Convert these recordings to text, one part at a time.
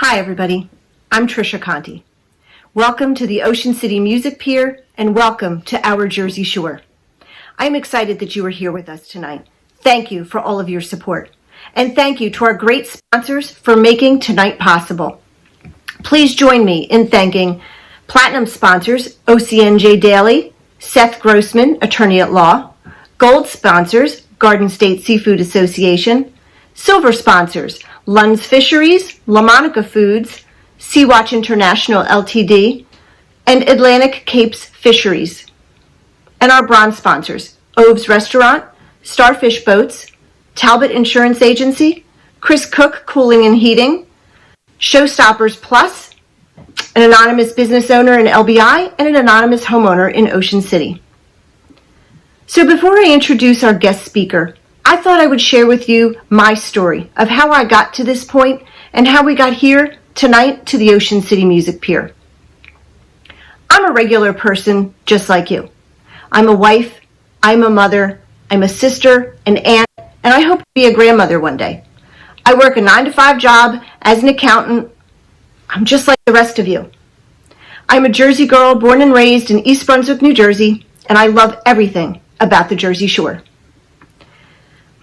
Hi everybody, I'm Trisha Conti. Welcome to the Ocean City Music Pier and welcome to our Jersey Shore. I'm excited that you are here with us tonight. Thank you for all of your support. And thank you to our great sponsors for making tonight possible. Please join me in thanking Platinum sponsors OCNJ Daily, Seth Grossman, Attorney at Law, Gold sponsors Garden State Seafood Association, Silver sponsors Lund's Fisheries, La Monica Foods, Sea-Watch International Ltd, and Atlantic Capes Fisheries. And our bronze sponsors, Ove's Restaurant, Starfish Boats, Talbot Insurance Agency, Chris Cook Cooling and Heating, Showstoppers Plus, an anonymous business owner in LBI, and an anonymous homeowner in Ocean City. So before I introduce our guest speaker, I thought I would share with you my story of how I got to this point and how we got here tonight to the Ocean City Music Pier. I'm a regular person just like you. I'm a wife, I'm a mother, I'm a sister, an aunt, and I hope to be a grandmother one day. I work a 9-to-5 job as an accountant. I'm just like the rest of you. I'm a Jersey girl born and raised in East Brunswick, New Jersey, and I love everything about the Jersey Shore.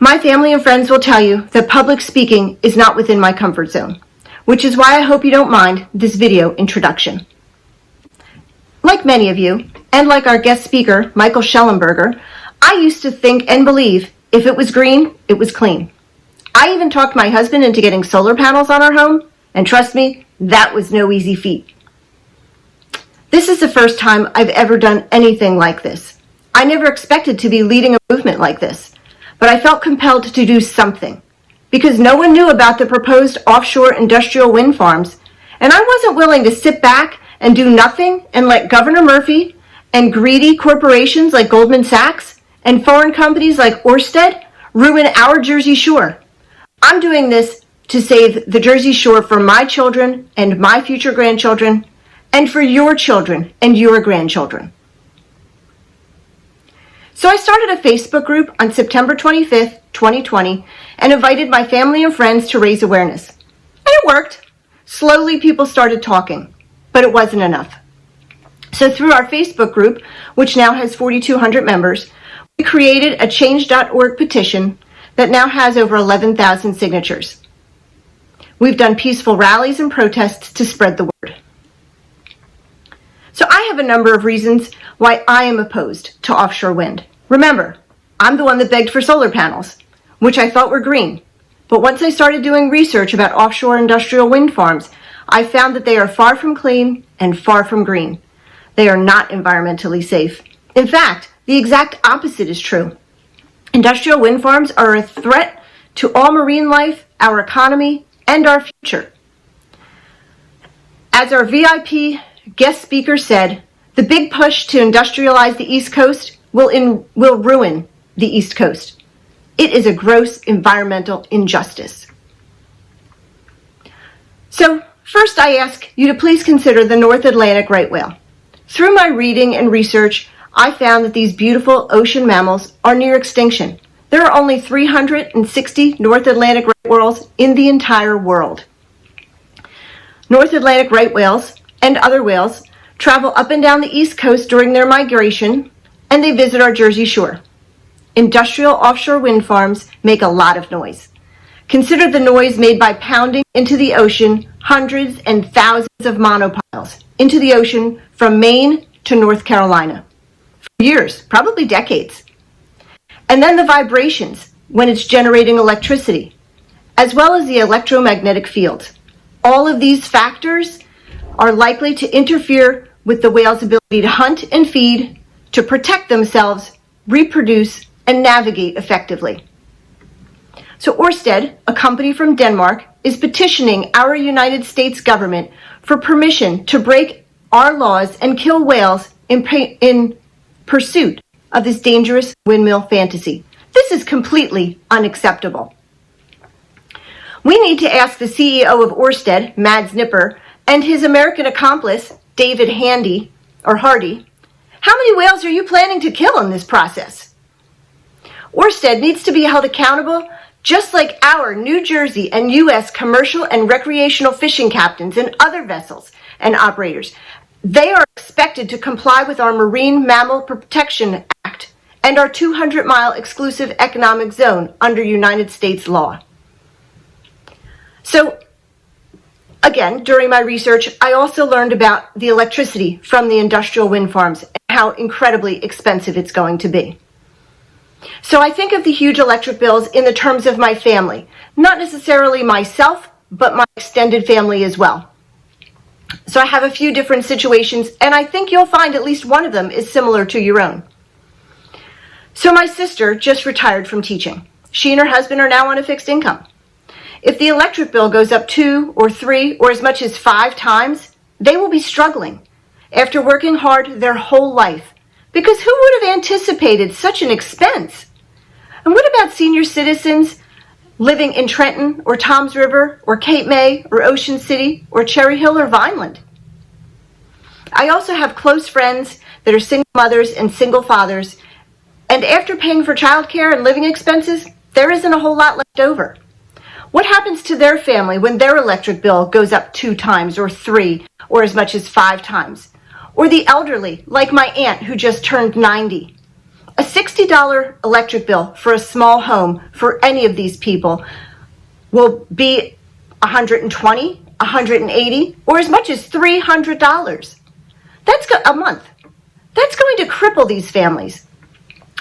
My family and friends will tell you that public speaking is not within my comfort zone, which is why I hope you don't mind this video introduction. Like many of you, and like our guest speaker, Michael Shellenberger, I used to think and believe if it was green, it was clean. I even talked my husband into getting solar panels on our home, and trust me, that was no easy feat. This is the first time I've ever done anything like this. I never expected to be leading a movement like this. But I felt compelled to do something because no one knew about the proposed offshore industrial wind farms, and I wasn't willing to sit back and do nothing and let Governor Murphy and greedy corporations like Goldman Sachs and foreign companies like Orsted ruin our Jersey Shore. I'm doing this to save the Jersey Shore for my children and my future grandchildren and for your children and your grandchildren. So I started a Facebook group on September 25th, 2020, and invited my family and friends to raise awareness. And it worked. Slowly people started talking, but it wasn't enough. So through our Facebook group, which now has 4,200 members, we created a change.org petition that now has over 11,000 signatures. We've done peaceful rallies and protests to spread the word. So I have a number of reasons why I am opposed to offshore wind. Remember, I'm the one that begged for solar panels, which I thought were green. But once I started doing research about offshore industrial wind farms, I found that they are far from clean and far from green. They are not environmentally safe. In fact, the exact opposite is true. Industrial wind farms are a threat to all marine life, our economy, and our future. As our VIP guest speaker said, the big push to industrialize the East Coast will ruin the East Coast. It is a gross environmental injustice. So first I ask you to please consider the North Atlantic right whale. Through my reading and research, I found that these beautiful ocean mammals are near extinction. There are only 360 North Atlantic right whales in the entire world. North Atlantic right whales and other whales travel up and down the East Coast during their migration, and they visit our Jersey Shore. Industrial offshore wind farms make a lot of noise. Consider the noise made by pounding into the ocean hundreds and thousands of monopiles into the ocean from Maine to North Carolina. For years, probably decades. And then the vibrations when it's generating electricity, as well as the electromagnetic fields. All of these factors are likely to interfere with the whale's ability to hunt and feed, to protect themselves, reproduce, and navigate effectively. So Orsted, a company from Denmark, is petitioning our United States government for permission to break our laws and kill whales in pursuit of this dangerous windmill fantasy. This is completely unacceptable. We need to ask the CEO of Orsted, Mads Nipper, and his American accomplice, David Hardy, how many whales are you planning to kill in this process? Orsted needs to be held accountable Just like our New Jersey and U.S. commercial and recreational fishing captains and other vessels and operators, they are expected to comply with our Marine Mammal Protection Act and our 200-mile exclusive economic zone under United States law. So, again, during my research, I also learned about the electricity from the industrial wind farms and how incredibly expensive it's going to be. So I think of the huge electric bills in the terms of my family, not necessarily myself, but my extended family as well. So I have a few different situations, and I think you'll find at least one of them is similar to your own. So my sister just retired from teaching. She and her husband are now on a fixed income. If the electric bill goes up 2 or 3 or as much as 5 times, they will be struggling after working hard their whole life. Because who would have anticipated such an expense? And what about senior citizens living in Trenton or Toms River or Cape May or Ocean City or Cherry Hill or Vineland? I also have close friends that are single mothers and single fathers, and after paying for childcare and living expenses, there isn't a whole lot left over. What happens to their family when their electric bill goes up 2 times or 3 or as much as 5 times? Or the elderly, like my aunt who just turned 90. A $60 electric bill for a small home for any of these people will be $120, $180, or as much as $300. That's a month. That's going to cripple these families,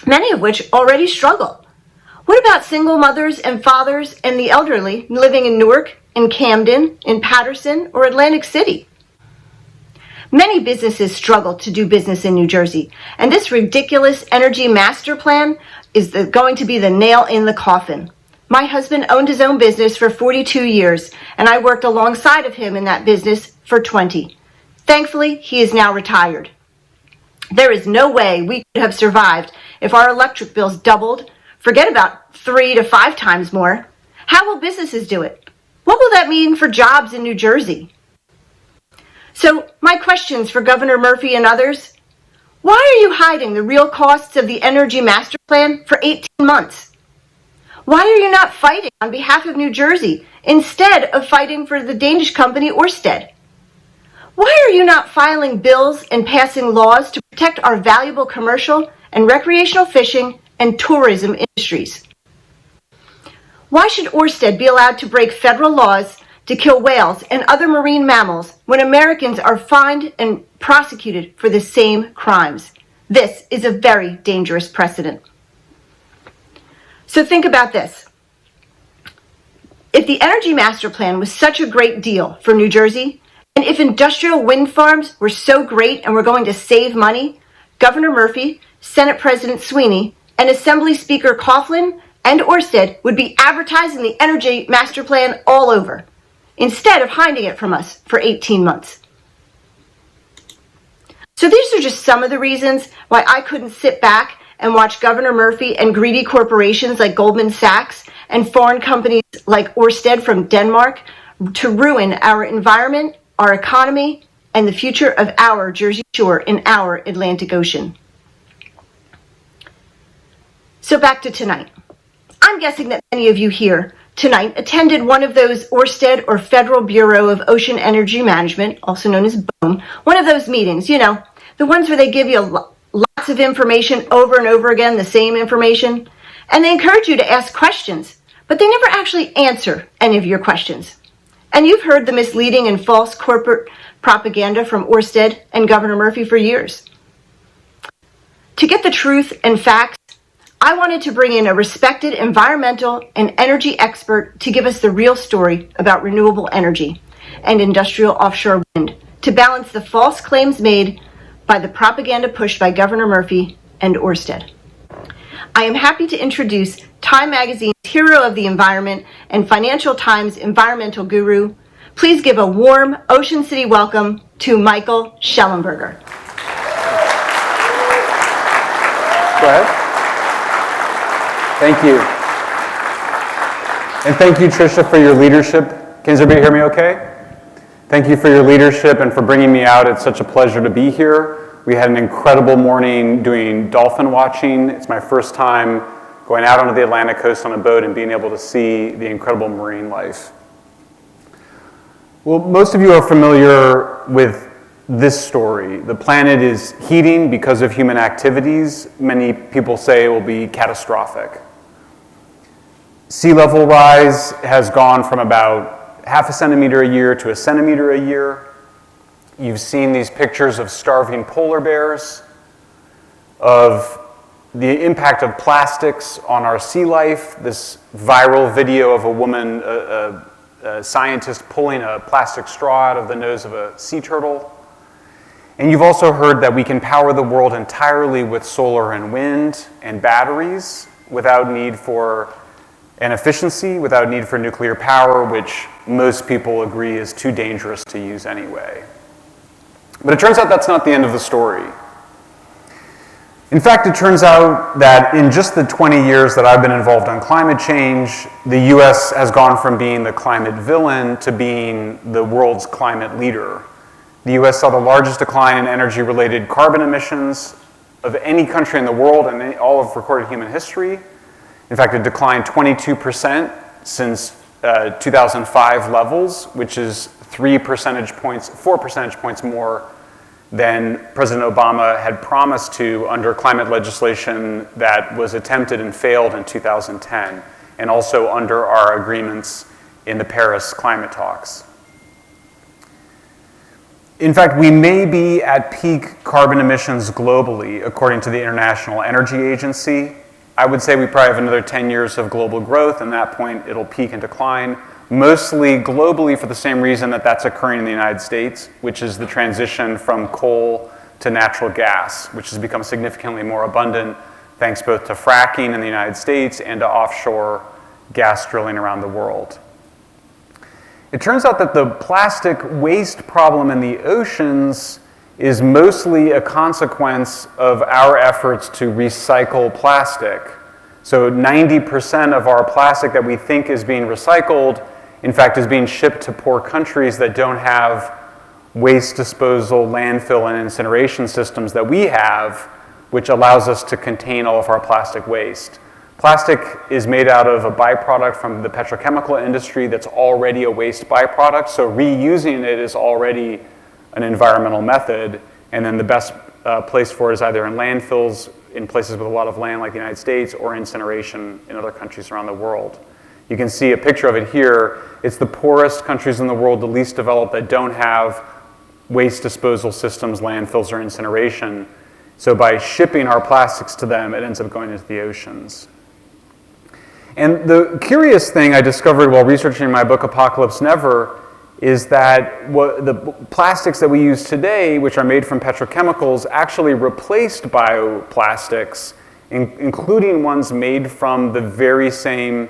many of which already struggle. What about single mothers and fathers and the elderly living in Newark, in Camden, in Patterson, or Atlantic City? Many businesses struggle to do business in New Jersey, and this ridiculous energy master plan is going to be the nail in the coffin. My husband owned his own business for 42 years, and I worked alongside of him in that business for 20. Thankfully, he is now retired. There is no way we could have survived if our electric bills doubled. Forget about 3 to 5 times more. How will businesses do it? What will that mean for jobs in New Jersey? So, my questions for Governor Murphy and others: why are you hiding the real costs of the Energy Master Plan for 18 months? Why are you not fighting on behalf of New Jersey instead of fighting for the Danish company Orsted? Why are you not filing bills and passing laws to protect our valuable commercial and recreational fishing and tourism industries? Why should Orsted be allowed to break federal laws to kill whales and other marine mammals when Americans are fined and prosecuted for the same crimes? This is a very dangerous precedent. So think about this. If the Energy Master Plan was such a great deal for New Jersey, and if industrial wind farms were so great and were going to save money, Governor Murphy, Senate President Sweeney, and Assembly Speaker Coughlin and Orsted would be advertising the Energy Master Plan all over, instead of hiding it from us for 18 months. So these are just some of the reasons why I couldn't sit back and watch Governor Murphy and greedy corporations like Goldman Sachs and foreign companies like Orsted from Denmark to ruin our environment, our economy, and the future of our Jersey Shore in our Atlantic Ocean. So back to tonight. I'm guessing that many of you here tonight attended one of those Orsted or Federal Bureau of Ocean Energy Management, also known as BOEM, one of those meetings, you know, the ones where they give you lots of information over and over again, the same information, and they encourage you to ask questions, but they never actually answer any of your questions. And you've heard the misleading and false corporate propaganda from Orsted and Governor Murphy for years. To get the truth and facts, I wanted to bring in a respected environmental and energy expert to give us the real story about renewable energy and industrial offshore wind, to balance the false claims made by the propaganda pushed by Governor Murphy and Orsted. I am happy to introduce Time Magazine's Hero of the Environment and Financial Times environmental guru. Please give a warm Ocean City welcome to Michael Shellenberger. Go ahead. Thank you. And thank you, Tricia, for your leadership. Can everybody hear me okay? Thank you for your leadership and for bringing me out. It's such a pleasure to be here. We had an incredible morning doing dolphin watching. It's my first time going out onto the Atlantic coast on a boat and being able to see the incredible marine life. Well, most of you are familiar with this story. The planet is heating because of human activities. Many people say it will be catastrophic. Sea level rise has gone from about half a centimeter a year to a centimeter a year. You've seen these pictures of starving polar bears, of the impact of plastics on our sea life, this viral video of a woman, a scientist pulling a plastic straw out of the nose of a sea turtle. And you've also heard that we can power the world entirely with solar and wind and batteries without need for an efficiency, without need for nuclear power, which most people agree is too dangerous to use anyway. But it turns out that's not the end of the story. In fact, it turns out that in just the 20 years that I've been involved on climate change, the US has gone from being the climate villain to being the world's climate leader. The US saw the largest decline in energy-related carbon emissions of any country in the world and all of recorded human history. In fact, it declined 22% since 2005 levels, which is 4 percentage points more than President Obama had promised to under climate legislation that was attempted and failed in 2010, and also under our agreements in the Paris climate talks. In fact, we may be at peak carbon emissions globally, according to the International Energy Agency. I would say we probably have another 10 years of global growth, and at that point it'll peak and decline, mostly globally for the same reason that that's occurring in the United States, which is the transition from coal to natural gas, which has become significantly more abundant thanks both to fracking in the United States and to offshore gas drilling around the world. It turns out that the plastic waste problem in the oceans is mostly a consequence of our efforts to recycle plastic. So 90% of our plastic that we think is being recycled, in fact, is being shipped to poor countries that don't have waste disposal, landfill, and incineration systems that we have, which allows us to contain all of our plastic waste. Plastic is made out of a byproduct from the petrochemical industry that's already a waste byproduct, so reusing it is already an environmental method, and then the best place for it is either in landfills in places with a lot of land like the United States or incineration in other countries around the world. You can see a picture of it here. It's the poorest countries in the world, the least developed, that don't have waste disposal systems, landfills, or incineration. So by shipping our plastics to them, it ends up going into the oceans. And the curious thing I discovered while researching my book, Apocalypse Never, is that the plastics that we use today, which are made from petrochemicals, actually replaced bioplastics, including ones made from the very same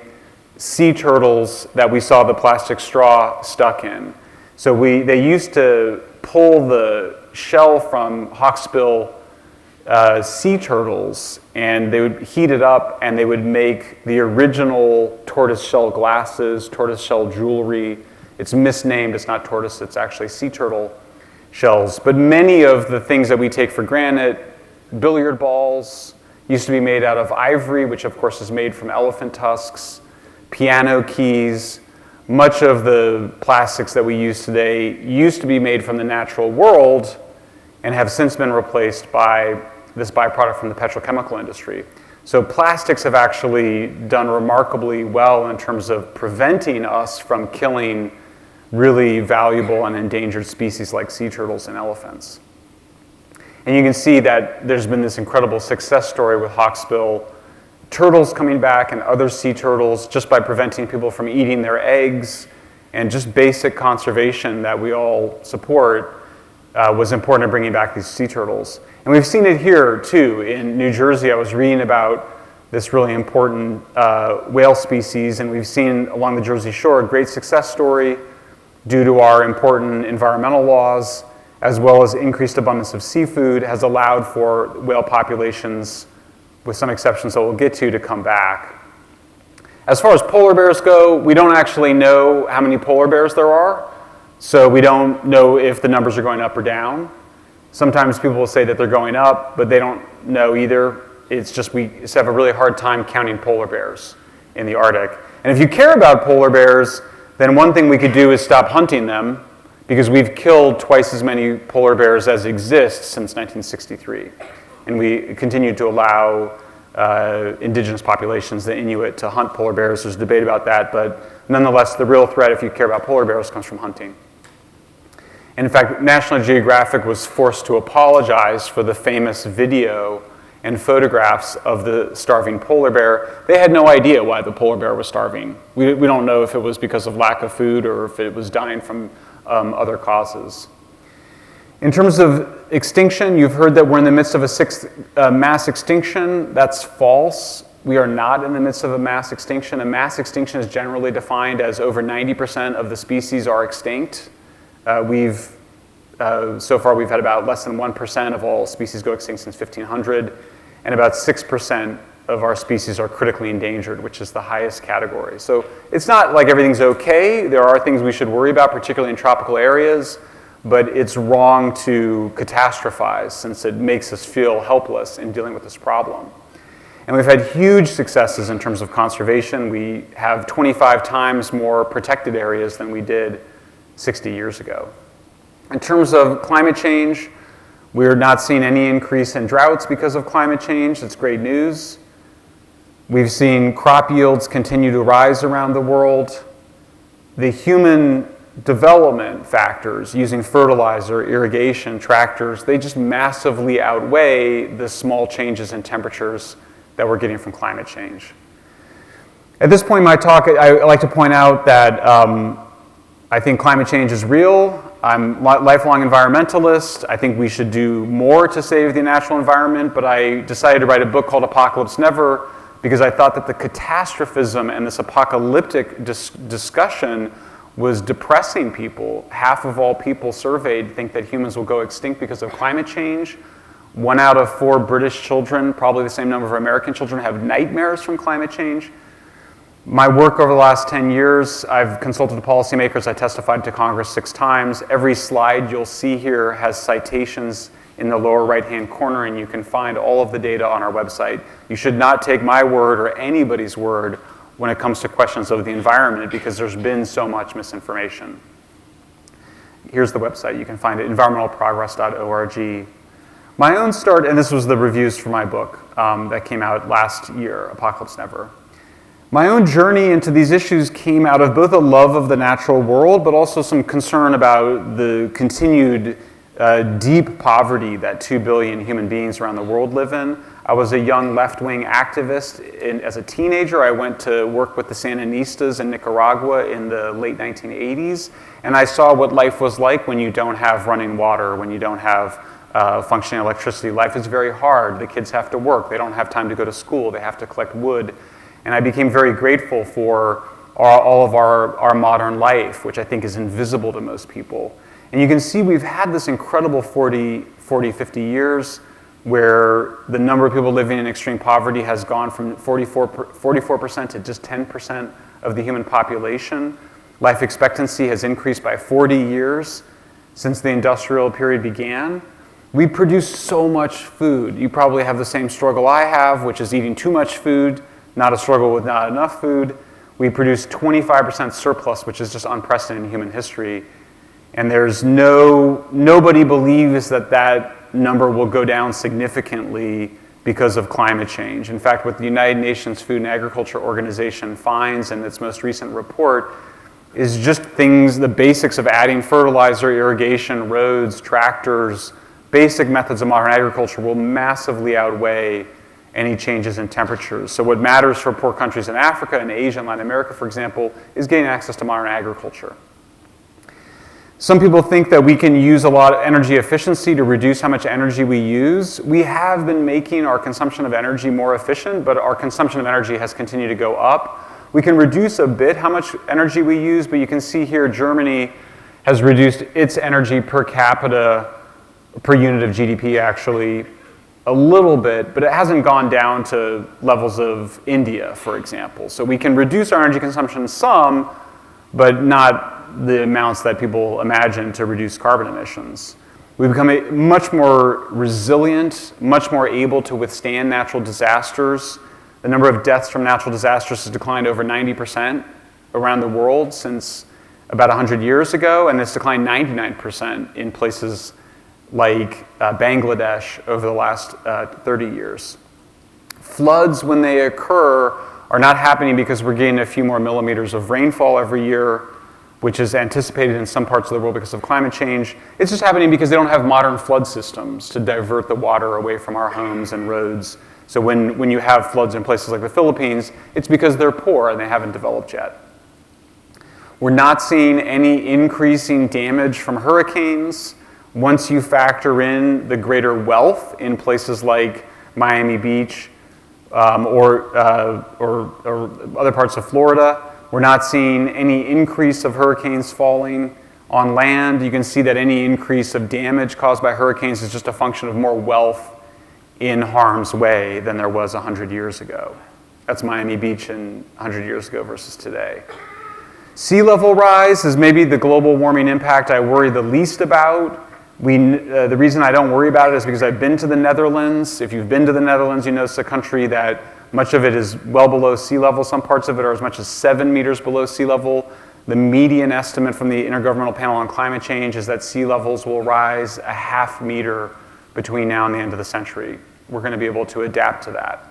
sea turtles that we saw the plastic straw stuck in. So they used to pull the shell from hawksbill sea turtles, and they would heat it up, and they would make the original tortoiseshell glasses, tortoiseshell jewelry. It's misnamed, it's not tortoise, it's actually sea turtle shells. But many of the things that we take for granted, billiard balls, used to be made out of ivory, which of course is made from elephant tusks, piano keys. Much of the plastics that we use today used to be made from the natural world and have since been replaced by this byproduct from the petrochemical industry. So plastics have actually done remarkably well in terms of preventing us from killing really valuable and endangered species like sea turtles and elephants. And you can see that there's been this incredible success story with hawksbill turtles coming back and other sea turtles just by preventing people from eating their eggs, and just basic conservation that we all support was important in bringing back these sea turtles. And we've seen it here too. In New Jersey, I was reading about this really important whale species, and we've seen along the Jersey Shore a great success story due to our important environmental laws, as well as increased abundance of seafood, has allowed for whale populations, with some exceptions that we'll get to come back. As far as polar bears go, we don't actually know how many polar bears there are, so we don't know if the numbers are going up or down. Sometimes people will say that they're going up, but they don't know either. it's just we just have a really hard time counting polar bears in the Arctic. And if you care about polar bears, then one thing we could do is stop hunting them, because we've killed twice as many polar bears as exist since 1963. And we continue to allow indigenous populations, the Inuit, to hunt polar bears. There's debate about that, but nonetheless, the real threat, if you care about polar bears, comes from hunting. And in fact, National Geographic was forced to apologize for the famous video and photographs of the starving polar bear. They had no idea why the polar bear was starving. We don't know if it was because of lack of food or if it was dying from other causes. In terms of extinction, you've heard that we're in the midst of a sixth mass extinction. That's false. We are not in the midst of a mass extinction. A mass extinction is generally defined as over 90% of the species are extinct. So far we've had about less than 1% of all species go extinct since 1500, and about 6% of our species are critically endangered, which is the highest category. So it's not like everything's okay. There are things we should worry about, particularly in tropical areas, but it's wrong to catastrophize since it makes us feel helpless in dealing with this problem. And we've had huge successes in terms of conservation. We have 25 times more protected areas than we did 60 years ago. In terms of climate change, we're not seeing any increase in droughts because of climate change. It's great news. We've seen crop yields continue to rise around the world. The human development factors, using fertilizer, irrigation, tractors, they just massively outweigh the small changes in temperatures that we're getting from climate change. At this point in my talk, I like to point out that I think climate change is real. I'm a lifelong environmentalist. I think we should do more to save the natural environment, but I decided to write a book called Apocalypse Never because I thought that the catastrophism and this apocalyptic discussion was depressing people. Half of all people surveyed think that humans will go extinct because of climate change. 1 out of 4 British children, probably the same number of American children, have nightmares from climate change. My work over the last 10 years, I've consulted policymakers, I testified to Congress 6 times. Every slide you'll see here has citations in the lower right-hand corner, and you can find all of the data on our website. You should not take my word or anybody's word when it comes to questions of the environment because there's been so much misinformation. Here's the website. You can find it, environmentalprogress.org. My own start, and this was the reviews for my book that came out last year, Apocalypse Never. My own journey into these issues came out of both a love of the natural world, but also some concern about the continued deep poverty that 2 billion human beings around the world live in. I was a young left-wing activist. As a teenager, I went to work with the Sandinistas in Nicaragua in the late 1980s, and I saw what life was like when you don't have running water, when you don't have functioning electricity. Life is very hard. The kids have to work. They don't have time to go to school. They have to collect wood. And I became very grateful for all of our modern life, which I think is invisible to most people. And you can see we've had this incredible 40, 50 years where the number of people living in extreme poverty has gone from 44% to just 10% of the human population. Life expectancy has increased by 40 years since the industrial period began. We produce so much food. You probably have the same struggle I have, which is eating too much food, not a struggle with not enough food. We produce 25% surplus, which is just unprecedented in human history. And there's nobody believes that number will go down significantly because of climate change. In fact, what the United Nations Food and Agriculture Organization finds in its most recent report is just things, the basics of adding fertilizer, irrigation, roads, tractors, basic methods of modern agriculture will massively outweigh any changes in temperatures. So what matters for poor countries in Africa and Asia and Latin America, for example, is getting access to modern agriculture. Some people think that we can use a lot of energy efficiency to reduce how much energy we use. We have been making our consumption of energy more efficient, but our consumption of energy has continued to go up. We can reduce a bit how much energy we use, but you can see here Germany has reduced its energy per capita, per unit of GDP actually, a little bit, but it hasn't gone down to levels of India, for example. So we can reduce our energy consumption some, but not the amounts that people imagine to reduce carbon emissions. We become much more resilient, much more able to withstand natural disasters. The number of deaths from natural disasters has declined over 90% around the world since about 100 years ago, and it's declined 99% in places like Bangladesh over the last 30 years. Floods, when they occur, are not happening because we're getting a few more millimeters of rainfall every year, which is anticipated in some parts of the world because of climate change. It's just happening because they don't have modern flood systems to divert the water away from our homes and roads. So when you have floods in places like the Philippines, it's because they're poor and they haven't developed yet. We're not seeing any increasing damage from hurricanes. Once you factor in the greater wealth in places like Miami Beach or other parts of Florida, we're not seeing any increase of hurricanes falling on land. You can see that any increase of damage caused by hurricanes is just a function of more wealth in harm's way than there was 100 years ago. That's Miami Beach 100 years ago versus today. Sea level rise is maybe the global warming impact I worry the least about. The reason I don't worry about it is because I've been to the Netherlands. If you've been to the Netherlands, you know it's a country that much of it is well below sea level. Some parts of it are as much as 7 meters below sea level. The median estimate from the Intergovernmental Panel on Climate Change is that sea levels will rise a half meter between now and the end of the century. We're going to be able to adapt to that.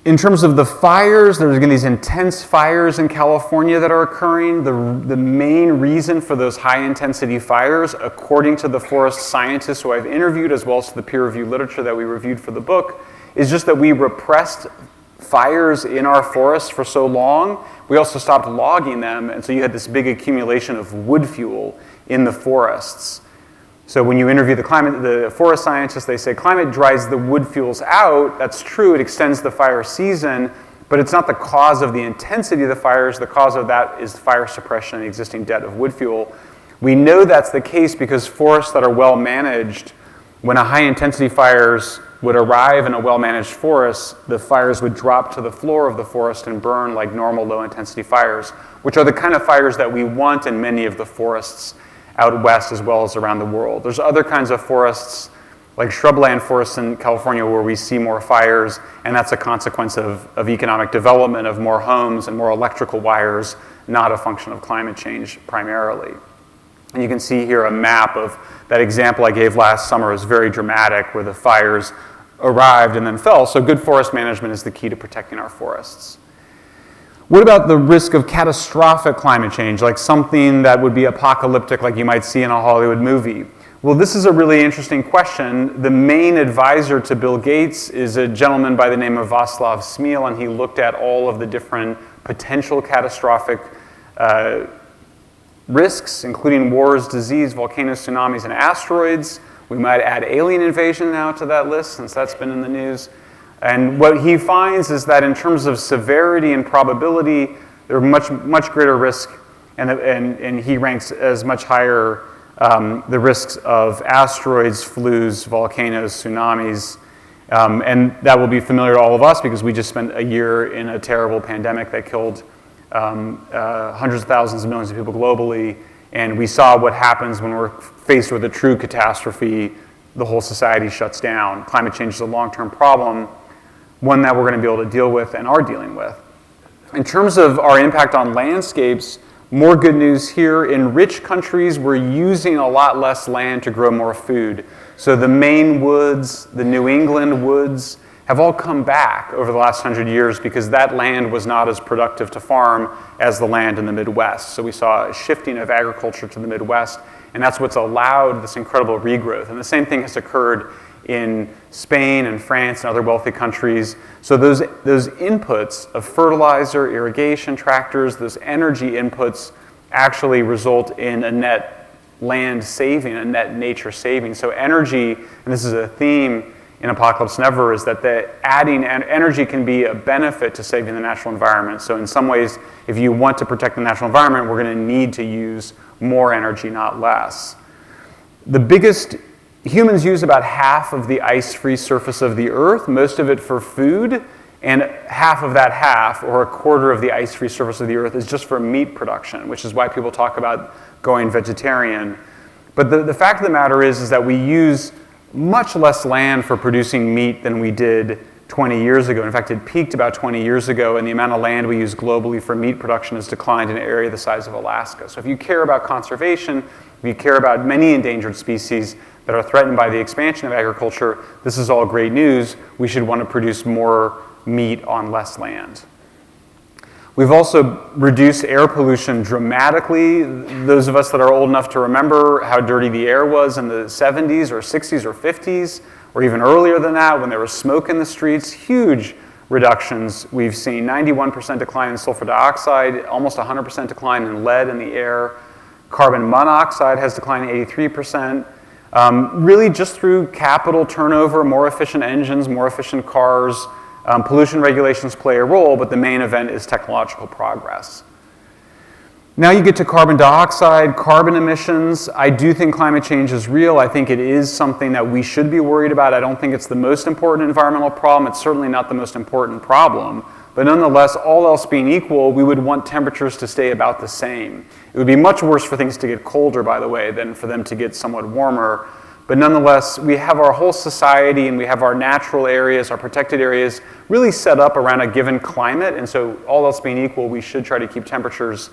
In terms of the fires, there's going to be these intense fires in California that are occurring. The main reason for those high-intensity fires, according to the forest scientists who I've interviewed, as well as to the peer-reviewed literature that we reviewed for the book, is just that we repressed fires in our forests for so long. We also stopped logging them, and so you had this big accumulation of wood fuel in the forests. So when you interview the forest scientists, they say climate dries the wood fuels out. That's true, it extends the fire season, but it's not the cause of the intensity of the fires. The cause of that is fire suppression and the existing debt of wood fuel. We know that's the case because forests that are well managed, when a high intensity fires would arrive in a well managed forest, the fires would drop to the floor of the forest and burn like normal low intensity fires, which are the kind of fires that we want in many of the forests out west as well as around the world. There's other kinds of forests, like shrubland forests in California, where we see more fires, and that's a consequence of economic development, of more homes and more electrical wires, not a function of climate change primarily. And you can see here a map of that example I gave last summer is very dramatic, where the fires arrived and then fell. So good forest management is the key to protecting our forests. What about the risk of catastrophic climate change, like something that would be apocalyptic like you might see in a Hollywood movie? Well, this is a really interesting question. The main advisor to Bill Gates is a gentleman by the name of Václav Smil, and he looked at all of the different potential catastrophic risks, including wars, disease, volcanoes, tsunamis, and asteroids. We might add alien invasion now to that list, since that's been in the news. And what he finds is that in terms of severity and probability, there are much greater risk, and he ranks as much higher the risks of asteroids, flus, volcanoes, tsunamis, and that will be familiar to all of us because we just spent a year in a terrible pandemic that killed hundreds of thousands of millions of people globally, and we saw what happens when we're faced with a true catastrophe. The whole society shuts down. Climate change is a long-term problem, one that we're going to be able to deal with and are dealing with. In terms of our impact on landscapes, more good news here. In rich countries, we're using a lot less land to grow more food. So the Maine woods, the New England woods have all come back over the last 100 years because that land was not as productive to farm as the land in the Midwest. So we saw a shifting of agriculture to the Midwest, and that's what's allowed this incredible regrowth. And the same thing has occurred in Spain and France and other wealthy countries. So those inputs of fertilizer, irrigation, tractors, those energy inputs actually result in a net land saving, a net nature saving. So energy, and this is a theme in Apocalypse Never, is that the adding energy can be a benefit to saving the natural environment. So in some ways, if you want to protect the natural environment, we're going to need to use more energy, not less. Humans use about half of the ice-free surface of the Earth, most of it for food, and half of that half, or a quarter of the ice-free surface of the Earth, is just for meat production, which is why people talk about going vegetarian. But the fact of the matter is that we use much less land for producing meat than we did 20 years ago. In fact, it peaked about 20 years ago, and the amount of land we use globally for meat production has declined in an area the size of Alaska. So if you care about conservation, if you care about many endangered species that are threatened by the expansion of agriculture, this is all great news. We should want to produce more meat on less land. We've also reduced air pollution dramatically. Those of us that are old enough to remember how dirty the air was in the 70s or 60s or 50s, or even earlier than that when there was smoke in the streets, huge reductions we've seen. 91% decline in sulfur dioxide, almost 100% decline in lead in the air. Carbon monoxide has declined 83%. Really just through capital turnover, more efficient engines, more efficient cars. Pollution regulations play a role, but the main event is technological progress. Now you get to carbon dioxide, carbon emissions. I do think climate change is real. I think it is something that we should be worried about. I don't think it's the most important environmental problem. It's certainly not the most important problem. But nonetheless, all else being equal, we would want temperatures to stay about the same. It would be much worse for things to get colder, by the way, than for them to get somewhat warmer. But nonetheless, we have our whole society and we have our natural areas, our protected areas, really set up around a given climate. And so all else being equal, we should try to keep temperatures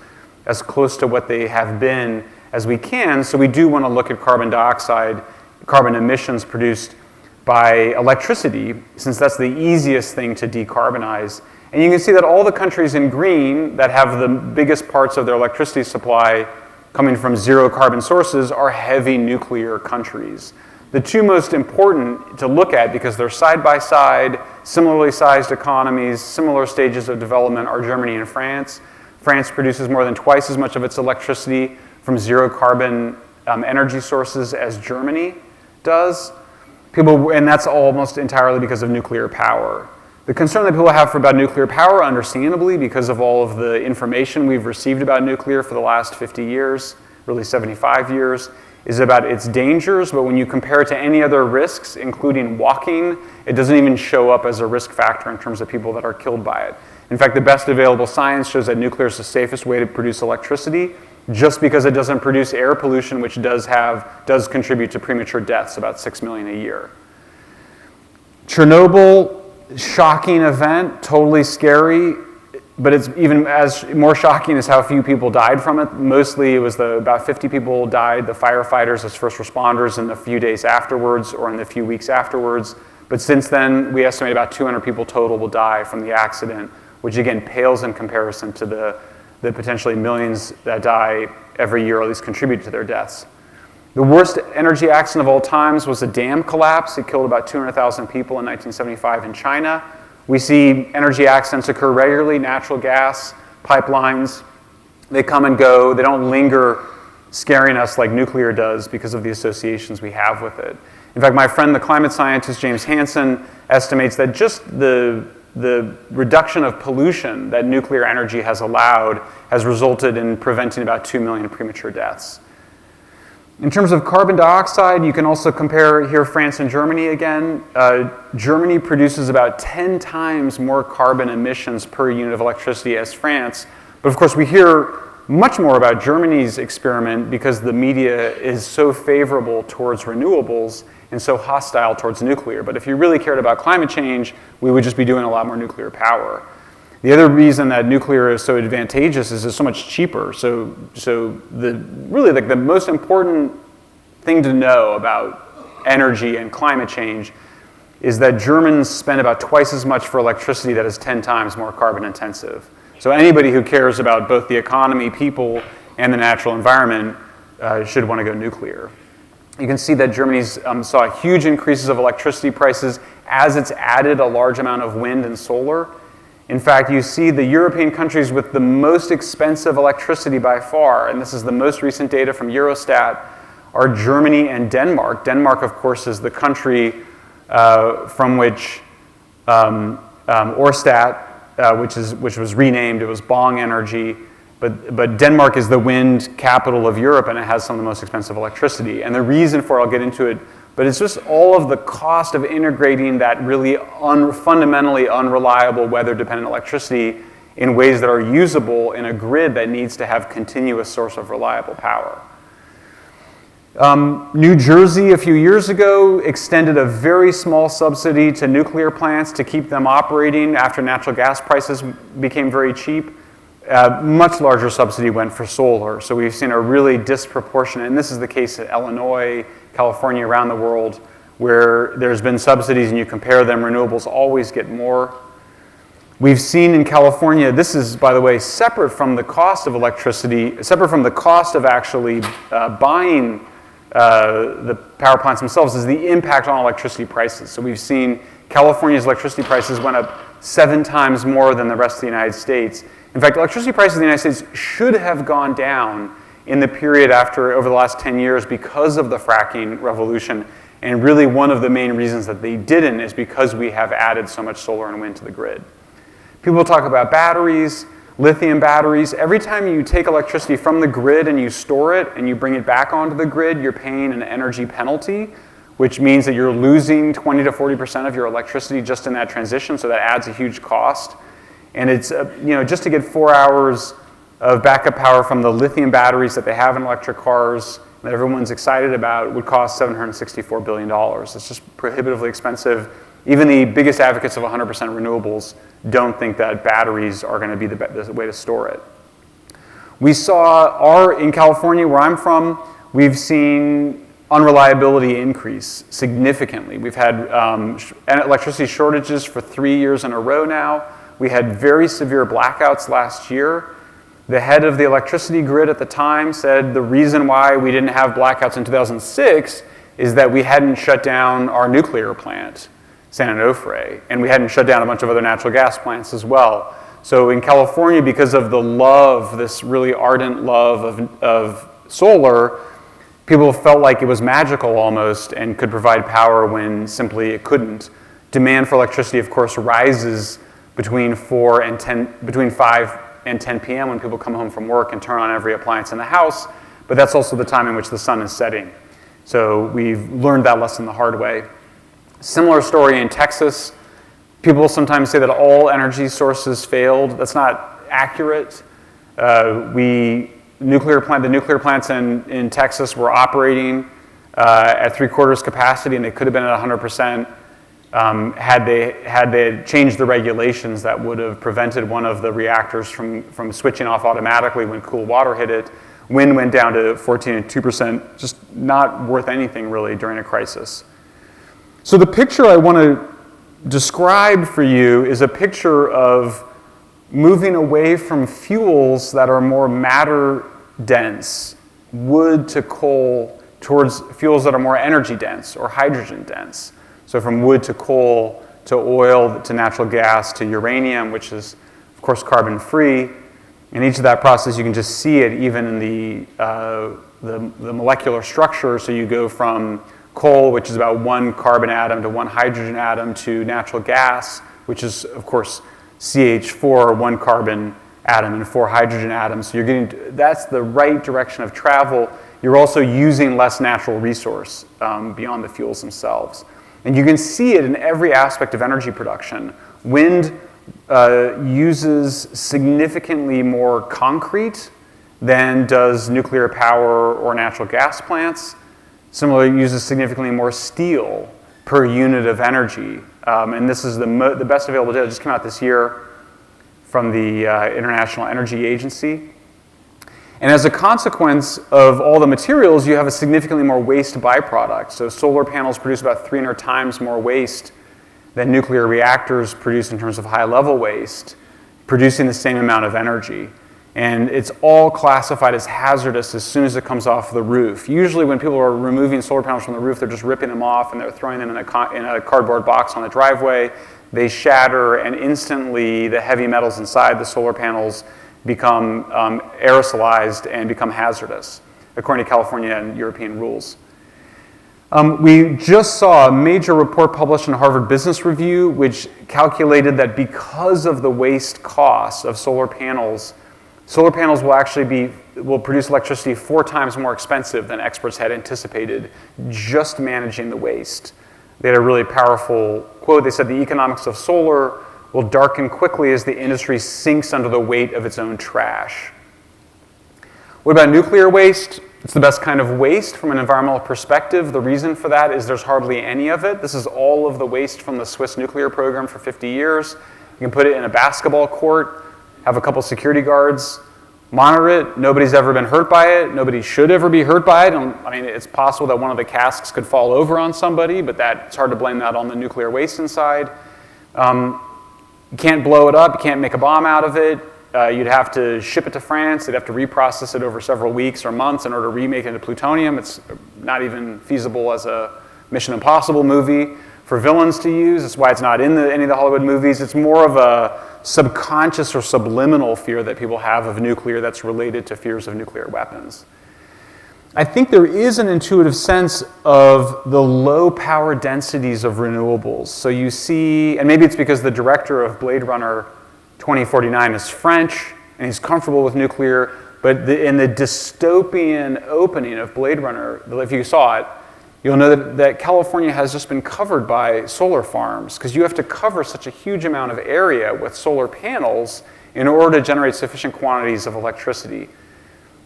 as close to what they have been as we can. So we do want to look at carbon dioxide, carbon emissions produced by electricity, since that's the easiest thing to decarbonize. And you can see that all the countries in green that have the biggest parts of their electricity supply coming from zero carbon sources are heavy nuclear countries. The two most important to look at, because they're side by side, similarly sized economies, similar stages of development, are Germany and France. France produces more than twice as much of its electricity from zero carbon energy sources as Germany does. And that's almost entirely because of nuclear power. The concern that people have about nuclear power, understandably, because of all of the information we've received about nuclear for the last 50 years, really 75 years, is about its dangers. But when you compare it to any other risks, including walking, it doesn't even show up as a risk factor in terms of people that are killed by it. In fact, the best available science shows that nuclear is the safest way to produce electricity, just because it doesn't produce air pollution, which does contribute to premature deaths, about 6 million a year. Chernobyl, shocking event, totally scary, but it's even as more shocking is how few people died from it. Mostly it was about 50 people died, the firefighters as first responders in the few days afterwards or in the few weeks afterwards. But since then, we estimate about 200 people total will die from the accident, which again pales in comparison to the potentially millions that die every year, or at least contribute to their deaths. The worst energy accident of all times was a dam collapse. It killed about 200,000 people in 1975 in China. We see energy accidents occur regularly, natural gas, pipelines. They come and go. They don't linger scaring us like nuclear does because of the associations we have with it. In fact, my friend, the climate scientist James Hansen, estimates that just the reduction of pollution that nuclear energy has allowed has resulted in preventing about 2 million premature deaths. In terms of carbon dioxide, you can also compare here France and Germany again. Germany produces about 10 times more carbon emissions per unit of electricity as France. But of course, we hear much more about Germany's experiment because the media is so favorable towards renewables and so hostile towards nuclear. But if you really cared about climate change, we would just be doing a lot more nuclear power. The other reason that nuclear is so advantageous is it's so much cheaper. So the most important thing to know about energy and climate change is that Germans spend about twice as much for electricity that is 10 times more carbon intensive. So anybody who cares about both the economy, people, and the natural environment should want to go nuclear. You can see that Germany's saw huge increases of electricity prices as it's added a large amount of wind and solar. In fact, you see the European countries with the most expensive electricity by far, and this is the most recent data from Eurostat, are Germany and Denmark. Denmark, of course, is the country from which Orsted, which was renamed, it was Bong Energy, but Denmark is the wind capital of Europe, and it has some of the most expensive electricity. And the reason for it, I'll get into it, but it's just all of the cost of integrating that really fundamentally unreliable weather-dependent electricity in ways that are usable in a grid that needs to have continuous source of reliable power. New Jersey a few years ago extended a very small subsidy to nuclear plants to keep them operating after natural gas prices became very cheap. Much larger subsidy went for solar. So we've seen a really disproportionate, and this is the case in Illinois, California, around the world, where there's been subsidies and you compare them, renewables always get more. We've seen in California, this is, by the way, separate from the cost of electricity, separate from the cost of actually buying the power plants themselves, is the impact on electricity prices. So we've seen California's electricity prices went up 7 times more than the rest of the United States. In fact, electricity prices in the United States should have gone down in the period over the last 10 years because of the fracking revolution. And really one of the main reasons that they didn't is because we have added so much solar and wind to the grid. People talk about batteries, lithium batteries. Every time you take electricity from the grid and you store it and you bring it back onto the grid, you're paying an energy penalty, which means that you're losing 20 to 40% of your electricity just in that transition, so that adds a huge cost. And it's, just to get 4 hours of backup power from the lithium batteries that they have in electric cars that everyone's excited about would cost $764 billion. It's just prohibitively expensive. Even the biggest advocates of 100% renewables don't think that batteries are going to be the way to store it. We saw in California, where I'm from, we've seen unreliability increase significantly. We've had electricity shortages for 3 years in a row now. We had very severe blackouts last year. The head of the electricity grid at the time said the reason why we didn't have blackouts in 2006 is that we hadn't shut down our nuclear plant, San Onofre, and we hadn't shut down a bunch of other natural gas plants as well. So in California, because of the love, this really ardent love of solar, people felt like it was magical almost and could provide power when simply it couldn't. Demand for electricity, of course, rises between 5 and 10 p.m. when people come home from work and turn on every appliance in the house, but that's also the time in which the sun is setting. So we've learned that lesson the hard way. Similar story in Texas. People sometimes say that all energy sources failed. That's not accurate. The nuclear plants in Texas were operating at 3/4 capacity, and they could have been at 100%. Had they changed the regulations that would have prevented one of the reactors from switching off automatically when cool water hit it. Wind went down to 14.2%, just not worth anything really during a crisis. So the picture I want to describe for you is a picture of moving away from fuels that are more matter dense, wood to coal, towards fuels that are more energy dense or hydrogen dense. So from wood to coal to oil to natural gas to uranium, which is, of course, carbon-free. In each of that process, you can just see it even in the molecular structure. So you go from coal, which is about 1 carbon atom to 1 hydrogen atom, to natural gas, which is, of course, CH4, 1 carbon atom and 4 hydrogen atoms. So that's the right direction of travel. You're also using less natural resource beyond the fuels themselves. And you can see it in every aspect of energy production. Wind uses significantly more concrete than does nuclear power or natural gas plants. Similarly, it uses significantly more steel per unit of energy. And this is the best available data. It just came out this year from the International Energy Agency. And as a consequence of all the materials, you have a significantly more waste byproduct. So solar panels produce about 300 times more waste than nuclear reactors produce in terms of high-level waste, producing the same amount of energy. And it's all classified as hazardous as soon as it comes off the roof. Usually when people are removing solar panels from the roof, they're just ripping them off and they're throwing them in a cardboard box on the driveway. They shatter, and instantly the heavy metals inside the solar panels become aerosolized and become hazardous, according to California and European rules. We just saw a major report published in Harvard Business Review, which calculated that because of the waste costs of solar panels will produce electricity 4 times more expensive than experts had anticipated just managing the waste. They had a really powerful quote. They said the economics of solar will darken quickly as the industry sinks under the weight of its own trash. What about nuclear waste? It's the best kind of waste from an environmental perspective. The reason for that is there's hardly any of it. This is all of the waste from the Swiss nuclear program for 50 years. You can put it in a basketball court, have a couple security guards, monitor it. Nobody's ever been hurt by it. Nobody should ever be hurt by it. I mean, it's possible that one of the casks could fall over on somebody, but it's hard to blame that on the nuclear waste inside. You can't blow it up. You can't make a bomb out of it. You'd have to ship it to France. They'd have to reprocess it over several weeks or months in order to remake it into plutonium. It's not even feasible as a Mission Impossible movie for villains to use. That's why it's not in any of the Hollywood movies. It's more of a subconscious or subliminal fear that people have of nuclear that's related to fears of nuclear weapons. I think there is an intuitive sense of the low power densities of renewables. So you see, and maybe it's because the director of Blade Runner 2049 is French, and he's comfortable with nuclear, but in the dystopian opening of Blade Runner, if you saw it, you'll know that California has just been covered by solar farms, because you have to cover such a huge amount of area with solar panels in order to generate sufficient quantities of electricity.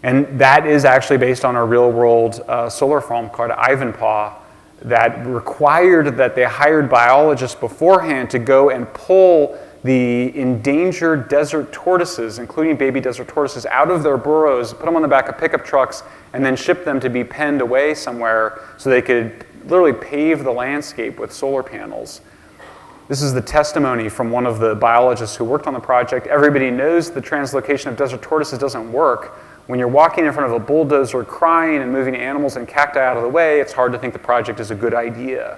And that is actually based on a real-world solar farm called Ivanpah that required that they hired biologists beforehand to go and pull the endangered desert tortoises, including baby desert tortoises, out of their burrows, put them on the back of pickup trucks, and then ship them to be penned away somewhere so they could literally pave the landscape with solar panels. This is the testimony from one of the biologists who worked on the project. Everybody knows the translocation of desert tortoises doesn't work. When you're walking in front of a bulldozer crying and moving animals and cacti out of the way, it's hard to think the project is a good idea.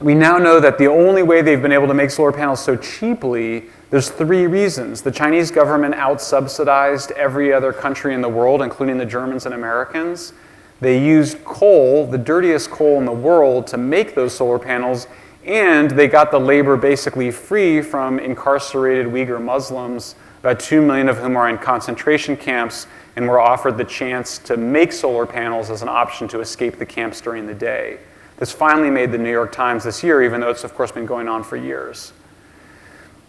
We now know that the only way they've been able to make solar panels so cheaply, there's 3 reasons. The Chinese government out-subsidized every other country in the world, including the Germans and Americans. They used coal, the dirtiest coal in the world, to make those solar panels, and they got the labor basically free from incarcerated Uyghur Muslims, about 2 million of whom are in concentration camps, and were offered the chance to make solar panels as an option to escape the camps during the day. This finally made the New York Times this year, even though it's, of course, been going on for years.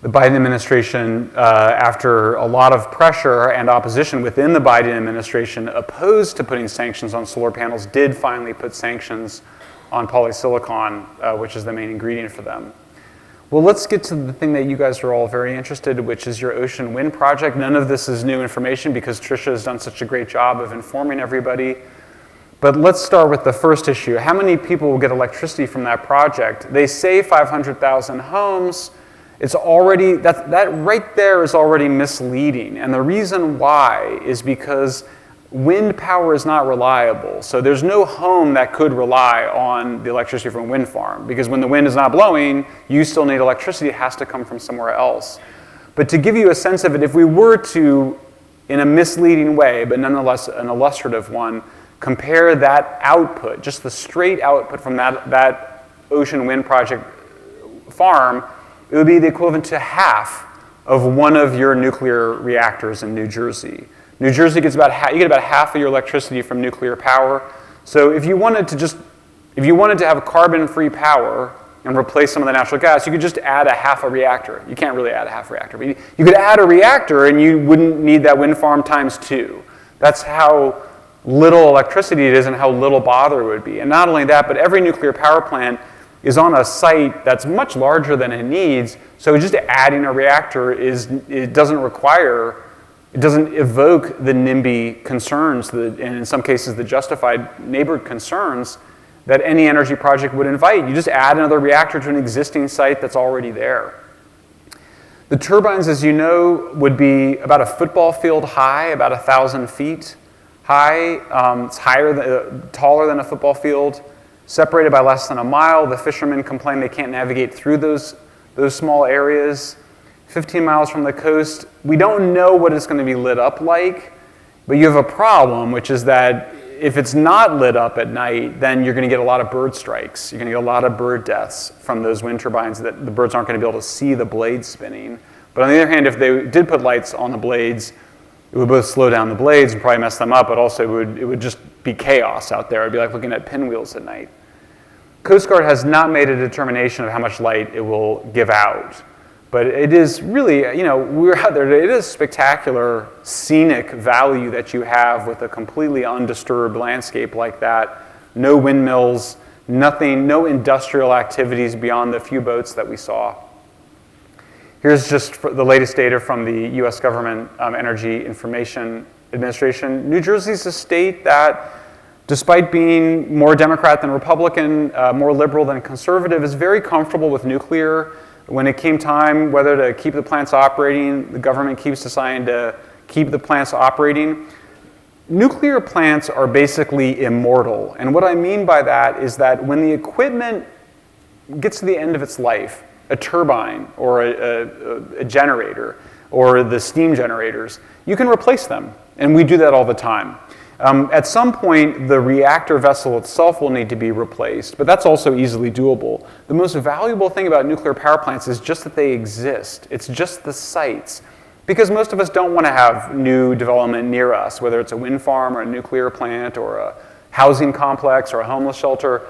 The Biden administration, after a lot of pressure and opposition within the Biden administration opposed to putting sanctions on solar panels, did finally put sanctions on polysilicon, which is the main ingredient for them. Well, let's get to the thing that you guys are all very interested in, which is your ocean wind project. None of this is new information because Tricia has done such a great job of informing everybody. But let's start with the first issue. How many people will get electricity from that project? They say 500,000 homes. It's already, that right there is already misleading. And the reason why is because wind power is not reliable. So there's no home that could rely on the electricity from a wind farm, because when the wind is not blowing, you still need electricity. It has to come from somewhere else. But to give you a sense of it, if we were to, in a misleading way, but nonetheless an illustrative one, compare that output, just the straight output from that ocean wind project farm, it would be the equivalent to half of one of your nuclear reactors in New Jersey. New Jersey gets you get about half of your electricity from nuclear power. So if you wanted to have carbon-free power and replace some of the natural gas, you could just add a half a reactor. You can't really add a half reactor, but you could add a reactor and you wouldn't need that wind farm times 2. That's how little electricity it is and how little bother it would be. And not only that, but every nuclear power plant is on a site that's much larger than it needs, so just adding a reactor doesn't evoke the NIMBY concerns, and in some cases the justified neighbor concerns that any energy project would invite. You just add another reactor to an existing site that's already there. The turbines, as you know, would be about a football field high, about 1,000 feet high. It's taller than a football field, separated by less than a mile. The fishermen complain they can't navigate through those small areas. 15 miles from the coast. We don't know what it's going to be lit up like, but you have a problem, which is that if it's not lit up at night, then you're going to get a lot of bird strikes. You're going to get a lot of bird deaths from those wind turbines that the birds aren't going to be able to see the blades spinning. But on the other hand, if they did put lights on the blades, it would both slow down the blades and probably mess them up, but also it would just be chaos out there. It would be like looking at pinwheels at night. Coast Guard has not made a determination of how much light it will give out. But it is really, we were out there today, it is spectacular scenic value that you have with a completely undisturbed landscape like that. No windmills, nothing, no industrial activities beyond the few boats that we saw. Here's just the latest data from the US Government Energy Information Administration. New Jersey's a state that, despite being more Democrat than Republican, more liberal than conservative, is very comfortable with nuclear. When it came time whether to keep the plants operating, the government keeps deciding to keep the plants operating. Nuclear plants are basically immortal. And what I mean by that is that when the equipment gets to the end of its life, a turbine or a generator or the steam generators, you can replace them. And we do that all the time. At some point, the reactor vessel itself will need to be replaced, but that's also easily doable. The most valuable thing about nuclear power plants is just that they exist. It's just the sites. Because most of us don't want to have new development near us, whether it's a wind farm or a nuclear plant or a housing complex or a homeless shelter.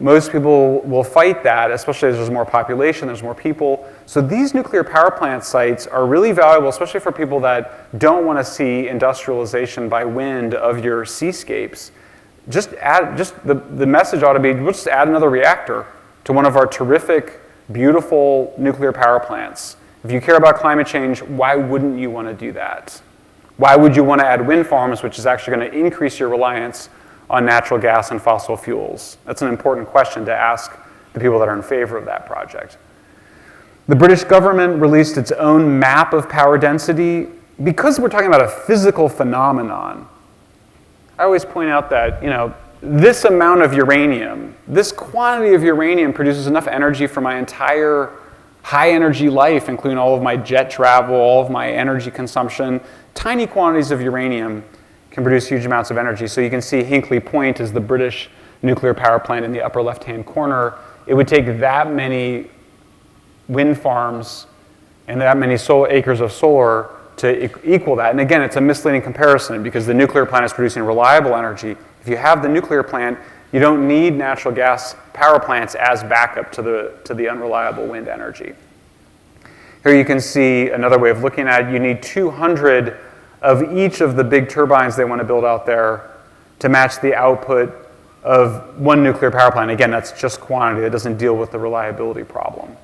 Most people will fight that, especially as there's more population, there's more people. So these nuclear power plant sites are really valuable, especially for people that don't want to see industrialization by wind of your seascapes. The message ought to be, we'll just add another reactor to one of our terrific, beautiful nuclear power plants. If you care about climate change, why wouldn't you want to do that? Why would you want to add wind farms, which is actually going to increase your reliance on natural gas and fossil fuels? That's an important question to ask the people that are in favor of that project. The British government released its own map of power density. Because we're talking about a physical phenomenon, I always point out that, this amount of uranium, this quantity of uranium produces enough energy for my entire high energy life, including all of my jet travel, all of my energy consumption. Tiny quantities of uranium can produce huge amounts of energy. So you can see Hinkley Point is the British nuclear power plant in the upper left-hand corner. It would take that many wind farms and that many acres of solar to equal that. And again, it's a misleading comparison because the nuclear plant is producing reliable energy. If you have the nuclear plant, you don't need natural gas power plants as backup to the unreliable wind energy. Here you can see another way of looking at it. You need 200 of each of the big turbines they want to build out there to match the output of one nuclear power plant. Again, that's just quantity. It doesn't deal with the reliability problem.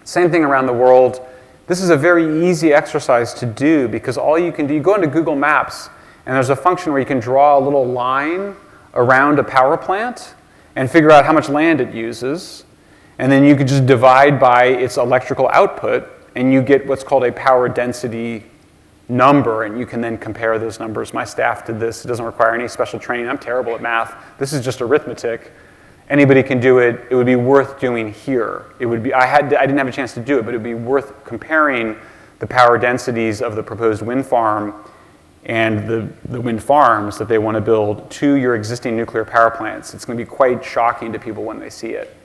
Same thing around the world. This is a very easy exercise to do because all you can do, you go into Google Maps and there's a function where you can draw a little line around a power plant and figure out how much land it uses. And then you can just divide by its electrical output and you get what's called a power density number, and you can then compare those numbers. My staff did this. It doesn't require any special training. I'm terrible at math. This is just arithmetic. Anybody can do it. It would be worth doing here. It would be, I didn't have a chance to do it, but it would be worth comparing the power densities of the proposed wind farm and the wind farms that they want to build to your existing nuclear power plants. It's going to be quite shocking to people when they see it.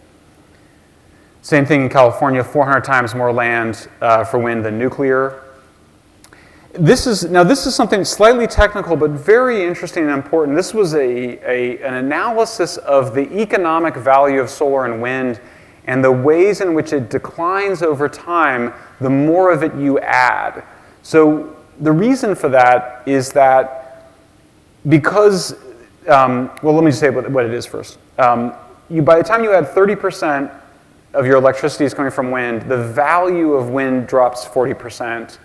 Same thing in California, 400 times more land for wind than nuclear. This is something slightly technical, but very interesting and important. This was an analysis of the economic value of solar and wind and the ways in which it declines over time the more of it you add. So the reason for that is that because, let me just say what it is first. By the time you add 30% of your electricity is coming from wind, the value of wind drops 40%.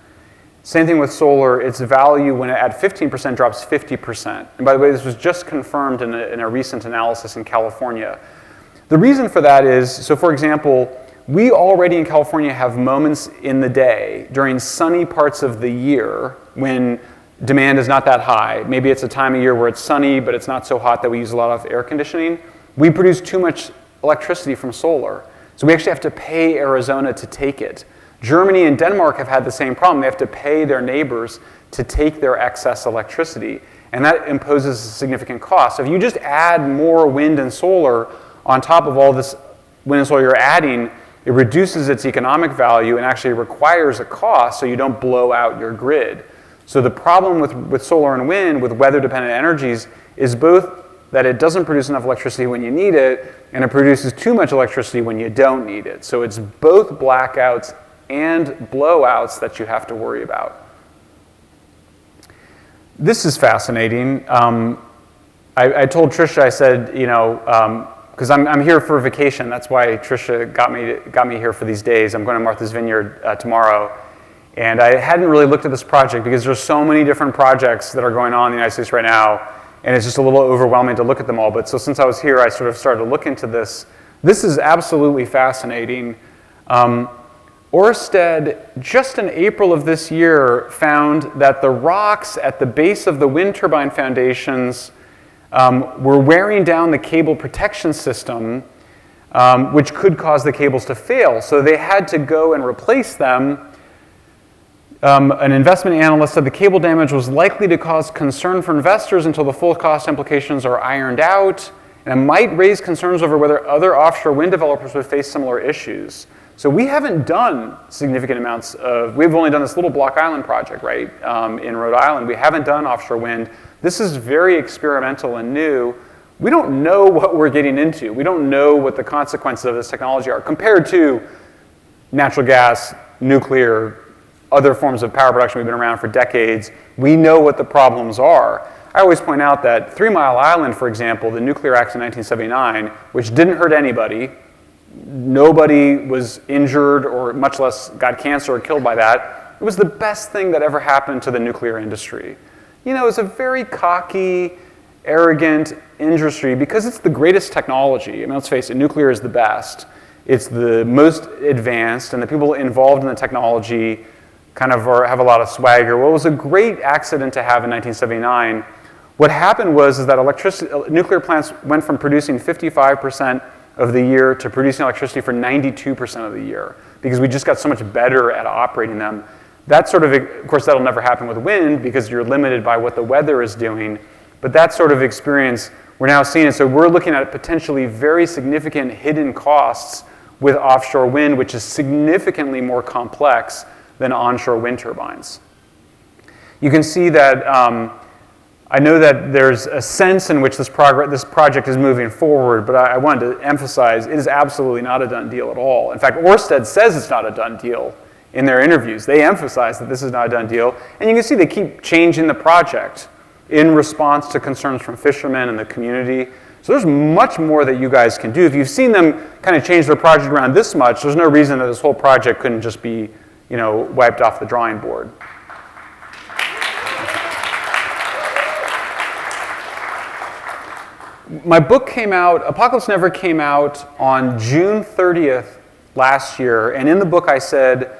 Same thing with solar, its value when it at 15% drops 50%. And by the way, this was just confirmed in a recent analysis in California. The reason for that is, so for example, we already in California have moments in the day during sunny parts of the year when demand is not that high. Maybe it's a time of year where it's sunny, but it's not so hot that we use a lot of air conditioning. We produce too much electricity from solar. So we actually have to pay Arizona to take it. Germany and Denmark have had the same problem. They have to pay their neighbors to take their excess electricity. And that imposes a significant cost. So if you just add more wind and solar on top of all this wind and solar you're adding, it reduces its economic value and actually requires a cost so you don't blow out your grid. So the problem with solar and wind, with weather-dependent energies, is both that it doesn't produce enough electricity when you need it, and it produces too much electricity when you don't need it. So it's both blackouts and blowouts that you have to worry about. This is fascinating. I told Trisha, I said, you know, because I'm here for vacation. That's why Trisha got me here for these days. I'm going to Martha's Vineyard tomorrow. And I hadn't really looked at this project because there's so many different projects that are going on in the United States right now. And it's just a little overwhelming to look at them all. But so since I was here, I sort of started to look into this. This is absolutely fascinating. Orsted, just in April of this year, found that the rocks at the base of the wind turbine foundations were wearing down the cable protection system, which could cause the cables to fail. So they had to go and replace them. An investment analyst said the cable damage was likely to cause concern for investors until the full cost implications are ironed out, and it might raise concerns over whether other offshore wind developers would face similar issues. So we haven't done significant amounts of, we've only done this little Block Island project, right, in Rhode Island. We haven't done offshore wind. This is very experimental and new. We don't know what we're getting into. We don't know what the consequences of this technology are compared to natural gas, nuclear, other forms of power production. We've been around for decades. We know what the problems are. I always point out that 3 Mile Island, for example, the nuclear accident in 1979, which didn't hurt anybody, nobody was injured or much less got cancer or killed by that. It was the best thing that ever happened to the nuclear industry. You know, it's a very cocky, arrogant industry because it's the greatest technology. I mean, let's face it, nuclear is the best. It's the most advanced, and the people involved in the technology kind of have a lot of swagger. Well, it was a great accident to have in 1979. What happened was that nuclear plants went from producing 55% of the year to producing electricity for 92% of the year because we just got so much better at operating them. That sort of course, that'll never happen with wind because you're limited by what the weather is doing. But that sort of experience, we're now seeing it. So we're looking at potentially very significant hidden costs with offshore wind, which is significantly more complex than onshore wind turbines. You can see that I know that there's a sense in which this project is moving forward, but I wanted to emphasize it is absolutely not a done deal at all. In fact, Orsted says it's not a done deal in their interviews. They emphasize that this is not a done deal, and you can see they keep changing the project in response to concerns from fishermen and the community. So there's much more that you guys can do. If you've seen them kind of change their project around this much, there's no reason that this whole project couldn't just be, you know, wiped off the drawing board. My book came out, Apocalypse Never came out on June 30th last year, and in the book I said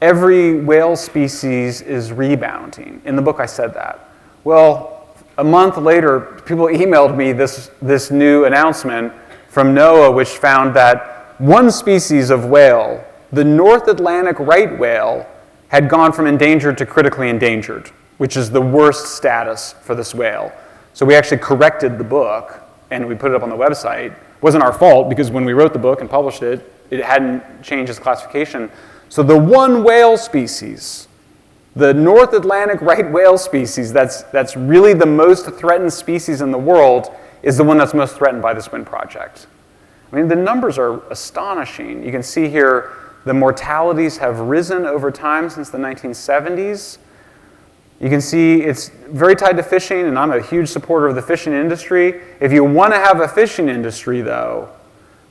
every whale species is rebounding. In the book I said that. Well, a month later, people emailed me this new announcement from NOAA, which found that one species of whale, the North Atlantic right whale, had gone from endangered to critically endangered, which is the worst status for this whale. So we actually corrected the book, and we put it up on the website. It wasn't our fault, because when we wrote the book and published it, it hadn't changed its classification. So the one whale species, the North Atlantic right whale species, that's really the most threatened species in the world, is the one that's most threatened by this wind project. I mean, the numbers are astonishing. You can see here the mortalities have risen over time since the 1970s. You can see it's very tied to fishing, and I'm a huge supporter of the fishing industry. If you want to have a fishing industry, though,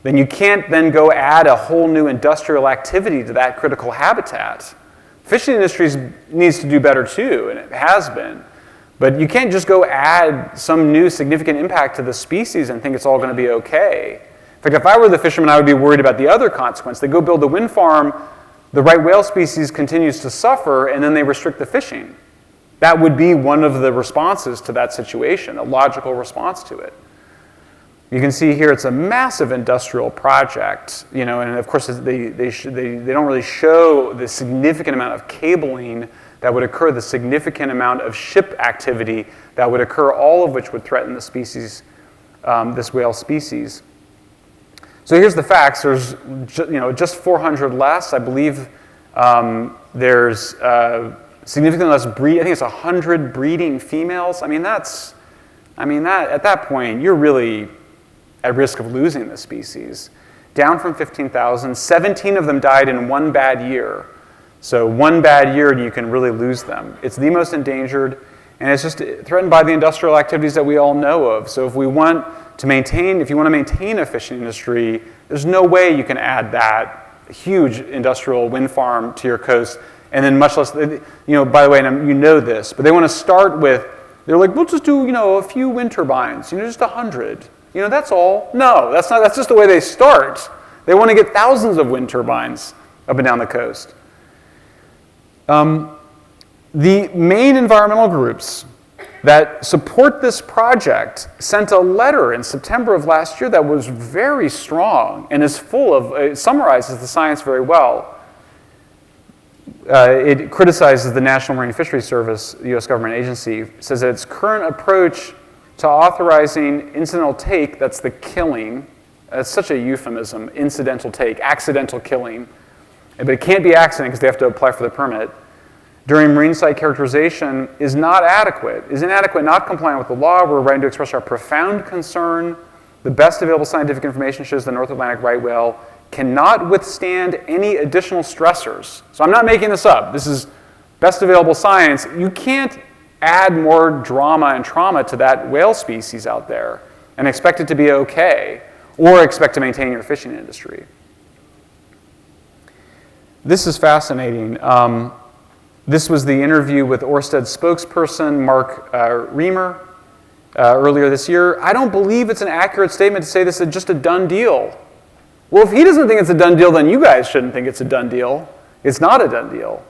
then you can't then go add a whole new industrial activity to that critical habitat. Fishing industry needs to do better too, and it has been. But you can't just go add some new significant impact to the species and think it's all going to be okay. In fact, if I were the fisherman, I would be worried about the other consequence. They go build a wind farm, the right whale species continues to suffer, and then they restrict the fishing. That would be one of the responses to that situation, a logical response to it. You can see here it's a massive industrial project, you know, and of course they don't really show the significant amount of cabling that would occur, the significant amount of ship activity that would occur, all of which would threaten the species, this whale species. So here's the facts. There's just 400 less. I believe there's significantly less breed. I think it's 100 breeding females. I mean, that at that point, you're really at risk of losing the species. down from 15,000. 17 of them died in one bad year. So one bad year and you can really lose them. It's the most endangered, and it's just threatened by the industrial activities that we all know of. So if you want to maintain a fishing industry, there's no way you can add that huge industrial wind farm to your coast, and then much less, by the way, and you know this, but they want to start with, they're like, we'll just do, a few wind turbines, just 100. That's all. No, that's just the way they start. They want to get thousands of wind turbines up and down the coast. The main environmental groups that support this project sent a letter in September of last year that was very strong and is it summarizes the science very well. It criticizes the National Marine Fisheries Service, the U.S. government agency, says that its current approach to authorizing incidental take, that's the killing, that's such a euphemism, incidental take, accidental killing, but it can't be accident because they have to apply for the permit, during marine site characterization is not adequate, is inadequate, not compliant with the law. We're writing to express our profound concern. The best available scientific information shows the North Atlantic right whale cannot withstand any additional stressors. So I'm not making this up. This is best available science. You can't add more drama and trauma to that whale species out there and expect it to be okay, or expect to maintain your fishing industry. This is fascinating. This was the interview with Orsted spokesperson Mark Reamer earlier this year. I don't believe it's an accurate statement to say this is just a done deal. Well, if he doesn't think it's a done deal, then you guys shouldn't think it's a done deal. It's not a done deal.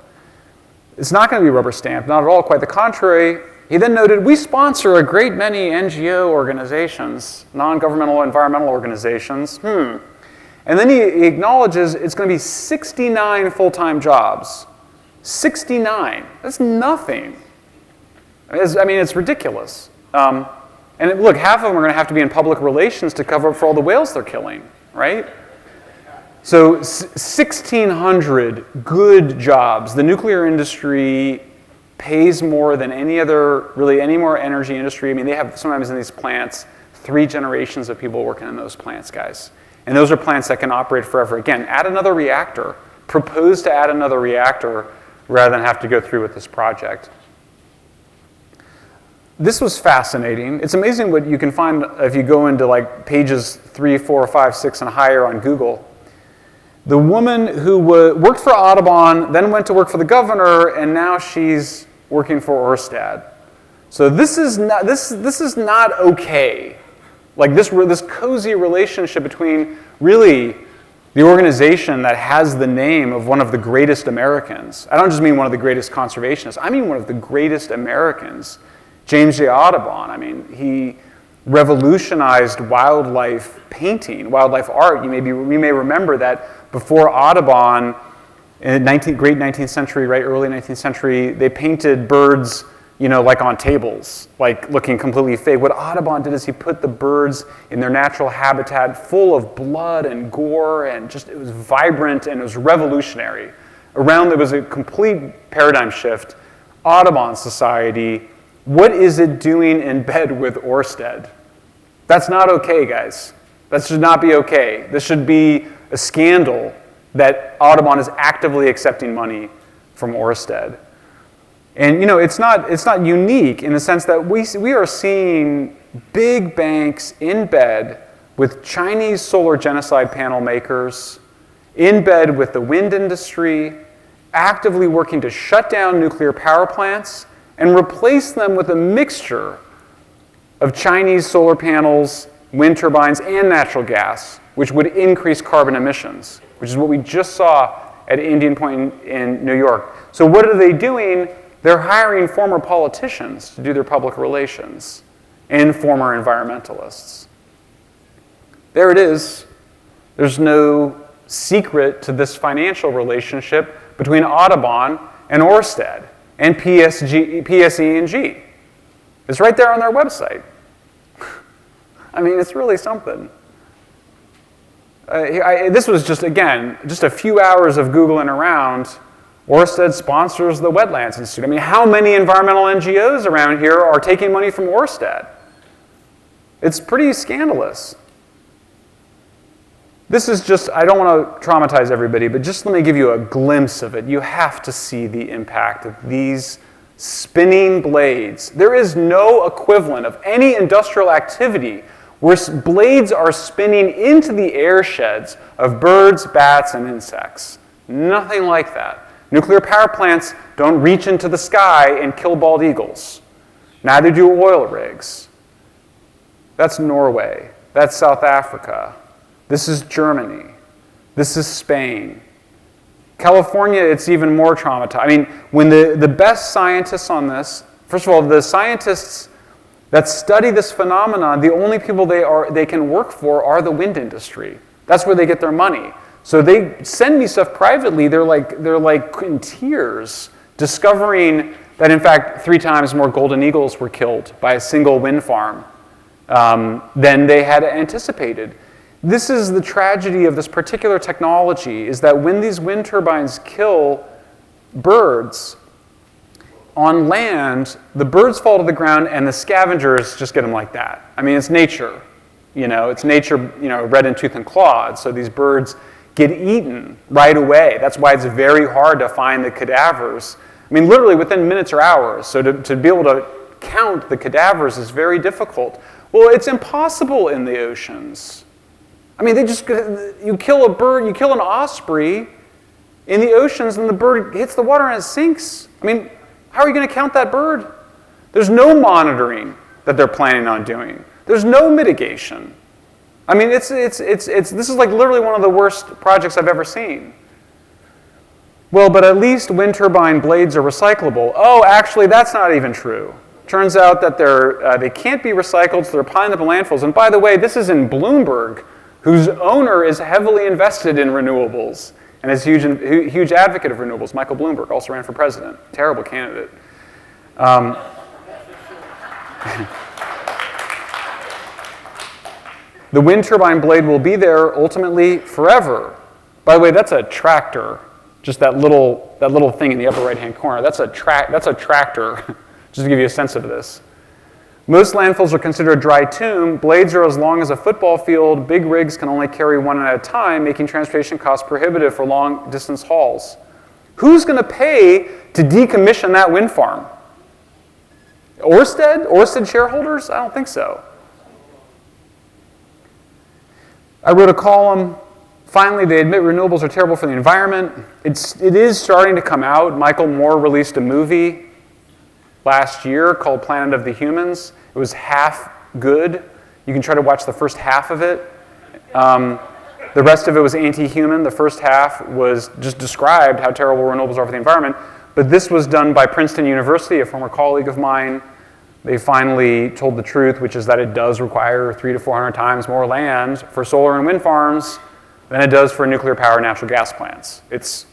It's not going to be rubber stamped, not at all, quite the contrary. He then noted, we sponsor a great many NGO organizations, non-governmental environmental organizations. And then he acknowledges it's going to be 69 full-time jobs. 69. That's nothing. It's ridiculous. And look, half of them are going to have to be in public relations to cover up for all the whales they're killing, right? So 1,600 good jobs. The nuclear industry pays more than any more energy industry. They have sometimes in these plants 3 generations of people working in those plants, guys. And those are plants that can operate forever. Again, add another reactor. Propose to add another reactor rather than have to go through with this project. This was fascinating. It's amazing what you can find if you go into pages 3, 4, 5, 6, and higher on Google. The woman who worked for Audubon, then went to work for the governor, and now she's working for Orsted. So this is not okay. This cozy relationship between really the organization that has the name of one of the greatest Americans. I don't just mean one of the greatest conservationists. I mean one of the greatest Americans, James J. Audubon. He revolutionized wildlife painting, wildlife art. We may remember that before Audubon, in the great 19th century, early 19th century, they painted birds, on tables, looking completely fake. What Audubon did is he put the birds in their natural habitat full of blood and gore, and it was vibrant and it was revolutionary. There was a complete paradigm shift. Audubon Society, what is it doing in bed with Orsted? That's not okay, guys. That should not be okay. This should be a scandal that Audubon is actively accepting money from Orsted. And it's not unique in the sense that we are seeing big banks in bed with Chinese solar genocide panel makers, in bed with the wind industry, actively working to shut down nuclear power plants and replace them with a mixture of Chinese solar panels, wind turbines, and natural gas, which would increase carbon emissions, which is what we just saw at Indian Point in New York. So what are they doing? They're hiring former politicians to do their public relations and former environmentalists. There it is. There's no secret to this financial relationship between Audubon and Orsted and PSE&G. It's right there on their website. It's really something. This was just a few hours of Googling around. Orsted sponsors the Wetlands Institute. How many environmental NGOs around here are taking money from Orsted? It's pretty scandalous. This is just, I don't want to traumatize everybody, but just let me give you a glimpse of it. You have to see the impact of these spinning blades. There is no equivalent of any industrial activity where blades are spinning into the air sheds of birds, bats, and insects. Nothing like that. Nuclear power plants don't reach into the sky and kill bald eagles. Neither do oil rigs. That's Norway. That's South Africa. This is Germany. This is Spain. California, it's even more traumatized. I mean, when the best scientists on this, first of all, the scientists that study this phenomenon, the only people they can work for are the wind industry. That's where they get their money. So they send me stuff privately. They're like in tears, discovering that in fact 3 times more golden eagles were killed by a single wind farm than they had anticipated. This is the tragedy of this particular technology, is that when these wind turbines kill birds on land, the birds fall to the ground and the scavengers just get them like that. I mean, it's nature. It's nature, red in tooth and claw. So these birds get eaten right away. That's why it's very hard to find the cadavers. I mean, literally within minutes or hours. So to be able to count the cadavers is very difficult. Well, it's impossible in the oceans. I mean, you kill a bird, you kill an osprey in the oceans, and the bird hits the water and it sinks. I mean, how are you going to count that bird? There's no monitoring that they're planning on doing. There's no mitigation. I mean, this is like literally one of the worst projects I've ever seen. Well, but at least wind turbine blades are recyclable. Oh, actually, that's not even true. Turns out that they can't be recycled, so they're piling up in landfills. And by the way, this is in Bloomberg, whose owner is heavily invested in renewables and is a huge advocate of renewables. Michael Bloomberg also ran for president. Terrible candidate. The wind turbine blade will be there ultimately forever. By the way, that's a tractor. Just that little thing in the upper right-hand corner. That's a tractor. Just to give you a sense of this. Most landfills are considered a dry tomb. Blades are as long as a football field. Big rigs can only carry one at a time, making transportation costs prohibitive for long-distance hauls. Who's going to pay to decommission that wind farm? Orsted shareholders? I don't think so. I wrote a column. Finally, they admit renewables are terrible for the environment. It is starting to come out. Michael Moore released a movie last year called Planet of the Humans. It was half good. You can try to watch the first half of it. The rest of it was anti-human. The first half was just described how terrible renewables are for the environment. But this was done by Princeton University, a former colleague of mine. They finally told the truth, which is that it does require 300 to 400 times more land for solar and wind farms than it does for nuclear power natural gas plants. It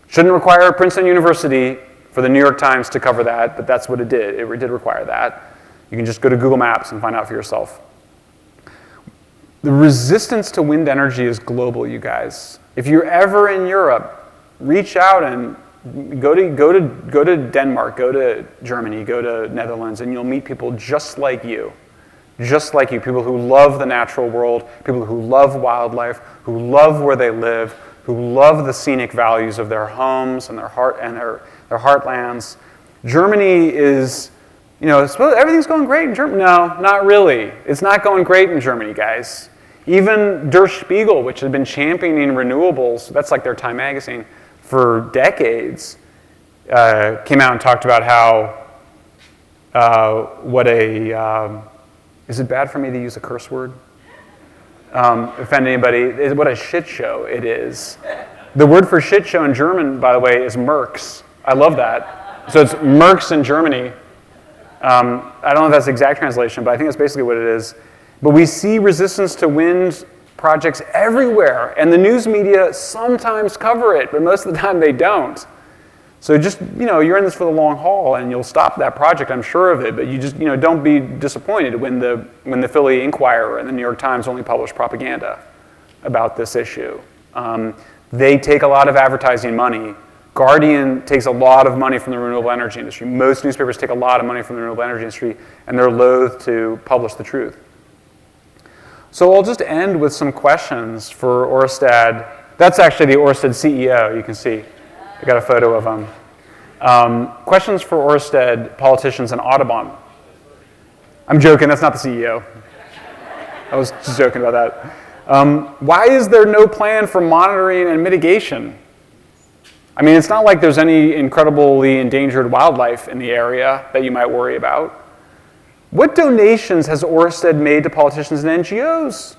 shouldn't require Princeton University for the New York Times to cover that, but that's what it did. It did require that. You can just go to Google Maps and find out for yourself. The resistance to wind energy is global, you guys. If you're ever in Europe, reach out and go to Denmark, go to Germany, go to Netherlands, and you'll meet people just like you. Just like you, people who love the natural world, people who love wildlife, who love where they live, who love the scenic values of their homes and their heartlands. Germany is, everything's going great in Germany. No, not really. It's not going great in Germany, guys. Even Der Spiegel, which has been championing renewables, that's like their Time magazine, for decades, came out and talked about how, is it bad for me to use a curse word? Offend anybody? What a shit show it is. The word for shit show in German, by the way, is Mercs. I love that. So it's Mercs in Germany. I don't know if that's the exact translation, but I think that's basically what it is. But we see resistance to wind projects everywhere, and the news media sometimes cover it, but most of the time they don't. So just, you're in this for the long haul, and you'll stop that project, I'm sure of it, but you just, don't be disappointed when the Philly Inquirer and the New York Times only publish propaganda about this issue. They take a lot of advertising money. Guardian takes a lot of money from the renewable energy industry. Most newspapers take a lot of money from the renewable energy industry, and they're loath to publish the truth. So I'll just end with some questions for Orsted. That's actually the Orsted CEO, you can see. I got a photo of him. Questions for Orsted politicians and Audubon. I'm joking, that's not the CEO. I was just joking about that. Why is there no plan for monitoring and mitigation? I mean, it's not like there's any incredibly endangered wildlife in the area that you might worry about. What donations has Orsted made to politicians and NGOs?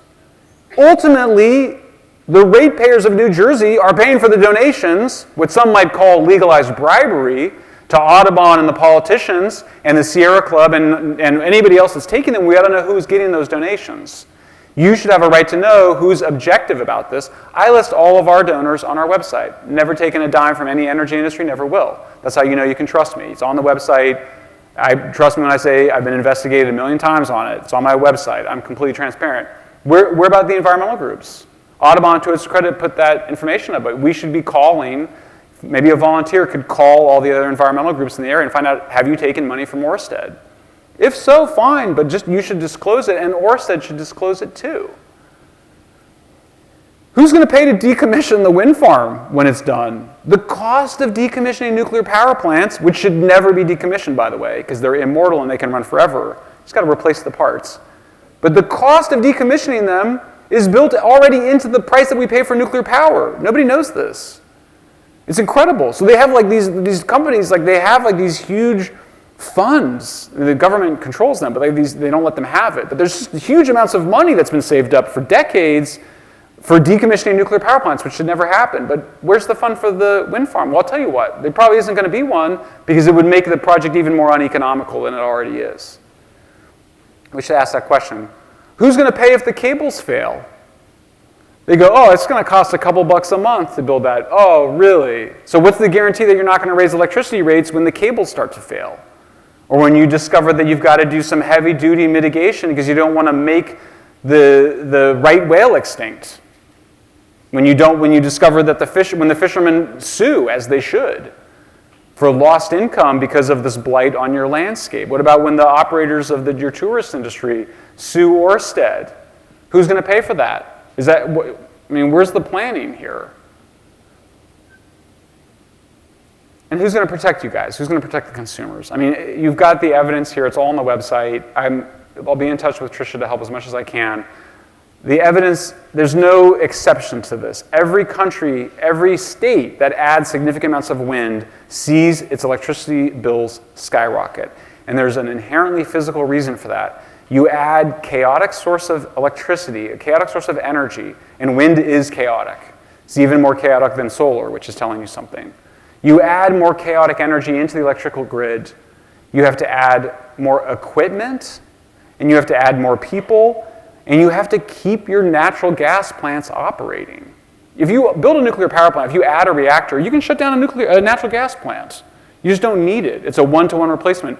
Ultimately, the ratepayers of New Jersey are paying for the donations, what some might call legalized bribery, to Audubon and the politicians and the Sierra Club and anybody else that's taking them. We ought to know who's getting those donations. You should have a right to know who's objective about this. I list all of our donors on our website. Never taken a dime from any energy industry, never will. That's how you know you can trust me. It's on the website. Trust me when I say I've been investigated 1 million times on it. It's on my website. I'm completely transparent. We're about the environmental groups. Audubon, to its credit, put that information up, but we should be calling. Maybe a volunteer could call all the other environmental groups in the area and find out, have you taken money from Orsted? If so, fine, but just you should disclose it, and Orsted should disclose it too. Who's going to pay to decommission the wind farm when it's done? The cost of decommissioning nuclear power plants, which should never be decommissioned, by the way, because they're immortal and they can run forever. Just got to replace the parts. But the cost of decommissioning them is built already into the price that we pay for nuclear power. Nobody knows this. It's incredible. So they have like these companies, like they have like these huge funds. The government controls them, but they don't let them have it. But there's just huge amounts of money that's been saved up for decades for decommissioning nuclear power plants, which should never happen. But where's the fund for the wind farm? Well, I'll tell you what, there probably isn't going to be one because it would make the project even more uneconomical than it already is. We should ask that question. Who's going to pay if the cables fail? They go, oh, it's going to cost a couple bucks a month to build that. Oh, really? So what's the guarantee that you're not going to raise electricity rates when the cables start to fail? Or when you discover that you've got to do some heavy-duty mitigation because you don't want to make the right whale extinct? When you discover that when the fishermen sue, as they should, for lost income because of this blight on your landscape? What about when the operators of your tourist industry sue Orsted? Who's going to pay for that? Where's the planning here? And who's going to protect you guys? Who's going to protect the consumers? I mean, you've got the evidence here. It's all on the website. I'll be in touch with Tricia to help as much as I can. The evidence, there's no exception to this. Every country, every state that adds significant amounts of wind sees its electricity bills skyrocket. And there's an inherently physical reason for that. You add chaotic source of electricity, a chaotic source of energy, and wind is chaotic. It's even more chaotic than solar, which is telling you something. You add more chaotic energy into the electrical grid, you have to add more equipment, and you have to add more people, and you have to keep your natural gas plants operating. If you build a nuclear power plant, if you add a reactor, you can shut down a natural gas plant. You just don't need it. It's a one-to-one replacement.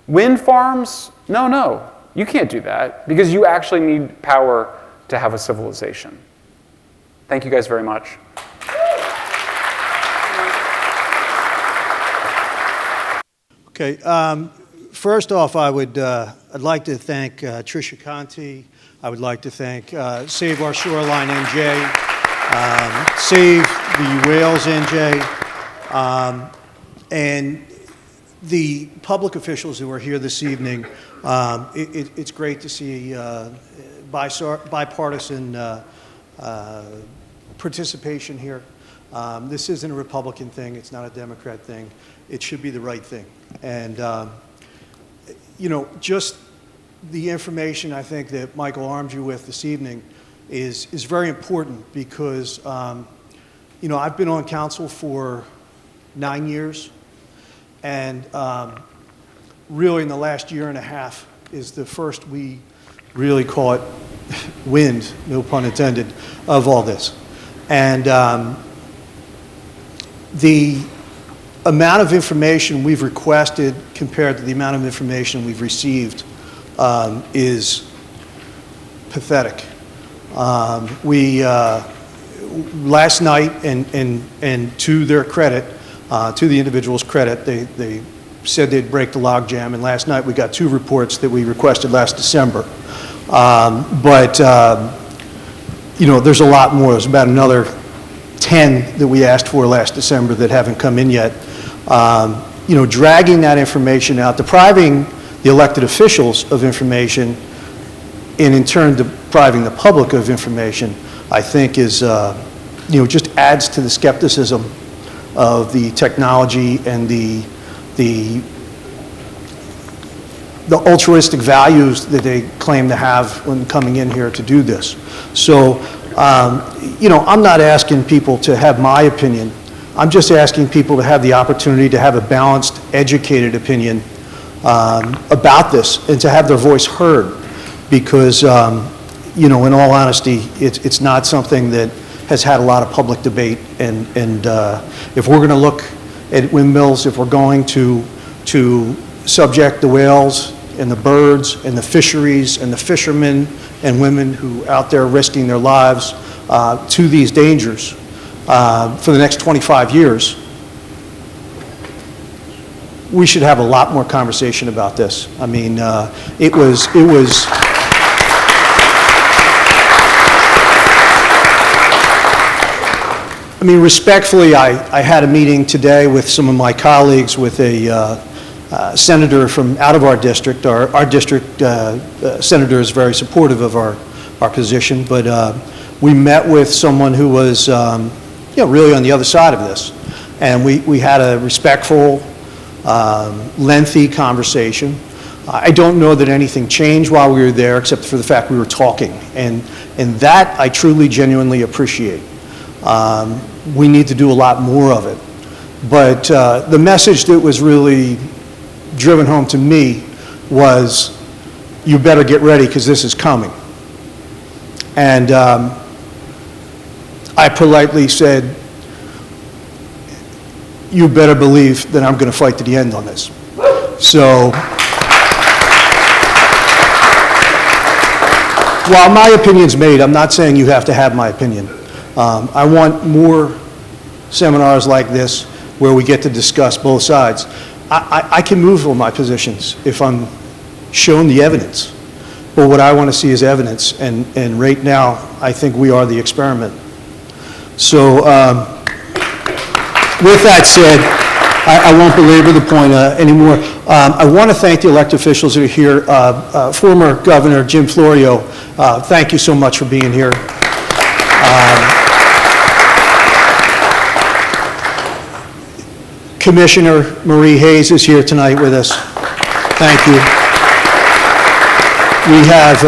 Wind farms, no. You can't do that because you actually need power to have a civilization. Thank you guys very much. Okay. First off, I'd like to thank Tricia Conti. I would like to thank Save Our Shoreline NJ, Save the Whales NJ, and the public officials who are here this evening. It's great to see bipartisan participation here. This isn't a Republican thing. It's not a Democrat thing. It should be the right thing. And, just the information I think that Michael armed you with this evening is very important because, I've been on council for 9 years, and really in the last year and a half is the first we really caught wind, no pun intended, of all this. And the amount of information we've requested compared to the amount of information we've received is pathetic. We last night, and to their credit, to the individual's credit, they said they'd break the logjam, and last night we got 2 reports that we requested last December. There's a lot more. There's about another 10 that we asked for last December that haven't come in yet. Dragging that information out, depriving the elected officials of information, and in turn depriving the public of information, I think is, just adds to the skepticism of the technology and the altruistic values that they claim to have when coming in here to do this. So, I'm not asking people to have my opinion. I'm just asking people to have the opportunity to have a balanced, educated opinion about this and to have their voice heard. Because, in all honesty, it's not something that has had a lot of public debate. And if we're going to look at windmills, if we're going to subject the whales and the birds and the fisheries and the fishermen and women who are out there risking their lives to these dangers for the next 25 years, we should have a lot more conversation about this. I mean, it was. I mean, respectfully, I had a meeting today with some of my colleagues with a senator from out of our district. Our district senator is very supportive of our position, but we met with someone who was, really on the other side of this. And we had a respectful, lengthy conversation. I don't know that anything changed while we were there, except for the fact we were talking. And that I truly, genuinely appreciate. We need to do a lot more of it. But the message that was really driven home to me was, you better get ready because this is coming. And I politely said, you better believe that I'm going to fight to the end on this. So, while my opinion's made, I'm not saying you have to have my opinion. I want more seminars like this where we get to discuss both sides. I can move on my positions if I'm shown the evidence. But what I want to see is evidence, and right now, I think we are the experiment. So, with that said, I won't belabor the point anymore. I want to thank the elected officials that are here. Former Governor Jim Florio, thank you so much for being here. Commissioner Marie Hayes is here tonight with us. Thank you. We have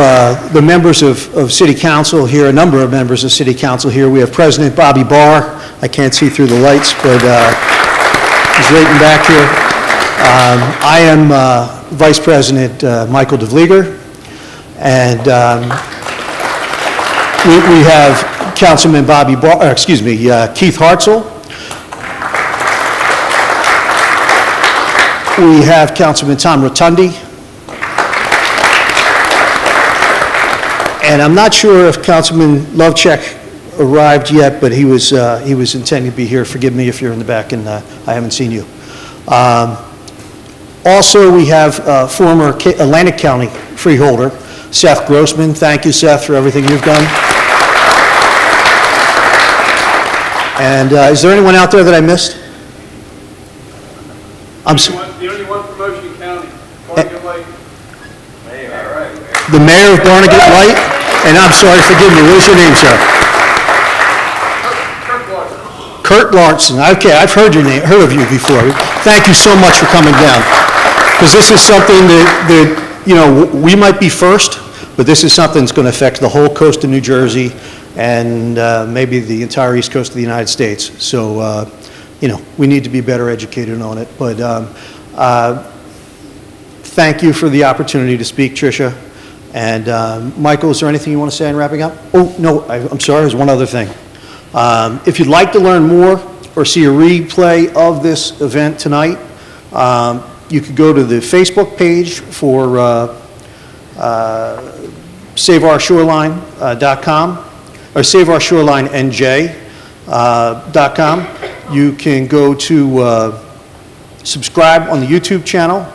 the members of City Council here, a number of members of City Council here. We have President Bobby Barr. I can't see through the lights, but he's right in back here. I am Vice President Michael DeVlieger, and we have Councilman Keith Hartzell. We have Councilman Tom Rotundi. And I'm not sure if Councilman Lovechek arrived yet, but he was intending to be here. Forgive me if you're in the back and I haven't seen you. Also, we have former Atlantic County freeholder, Seth Grossman. Thank you, Seth, for everything you've done. And is there anyone out there that I missed? The only one from Ocean County, Barnegat Light. All right. The mayor of Barnegat Light, and I'm sorry, forgive me, what's your name, sir? Kurt Larson. Okay, I've heard of you before. Thank you so much for coming down. Because this is something that, we might be first, but this is something that's going to affect the whole coast of New Jersey and maybe the entire east coast of the United States. So, we need to be better educated on it. But thank you for the opportunity to speak, Tricia. And Michael, is there anything you want to say in wrapping up? Oh, no, I'm sorry, there's one other thing. If you'd like to learn more or see a replay of this event tonight, you could go to the Facebook page for SaveOurShoreline.com or SaveOurShorelineNJ.com. You can go to subscribe on the YouTube channel.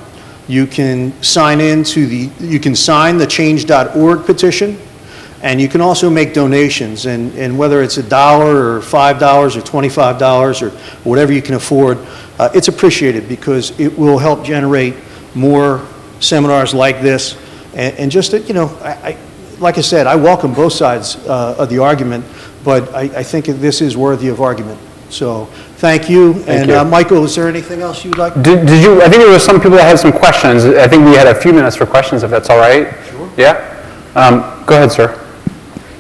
you can sign the change.org petition, and you can also make donations, and whether it's $1 or $5 or $25 or whatever you can afford, it's appreciated because it will help generate more seminars like this. And just, like I said, I welcome both sides of the argument, but I think this is worthy of argument. So thank you. Thank and you. Michael, is there anything else you'd like? Did you, I think there were some people that had some questions. I think we had a few minutes for questions, if that's all right. Sure. Yeah? Go ahead, sir.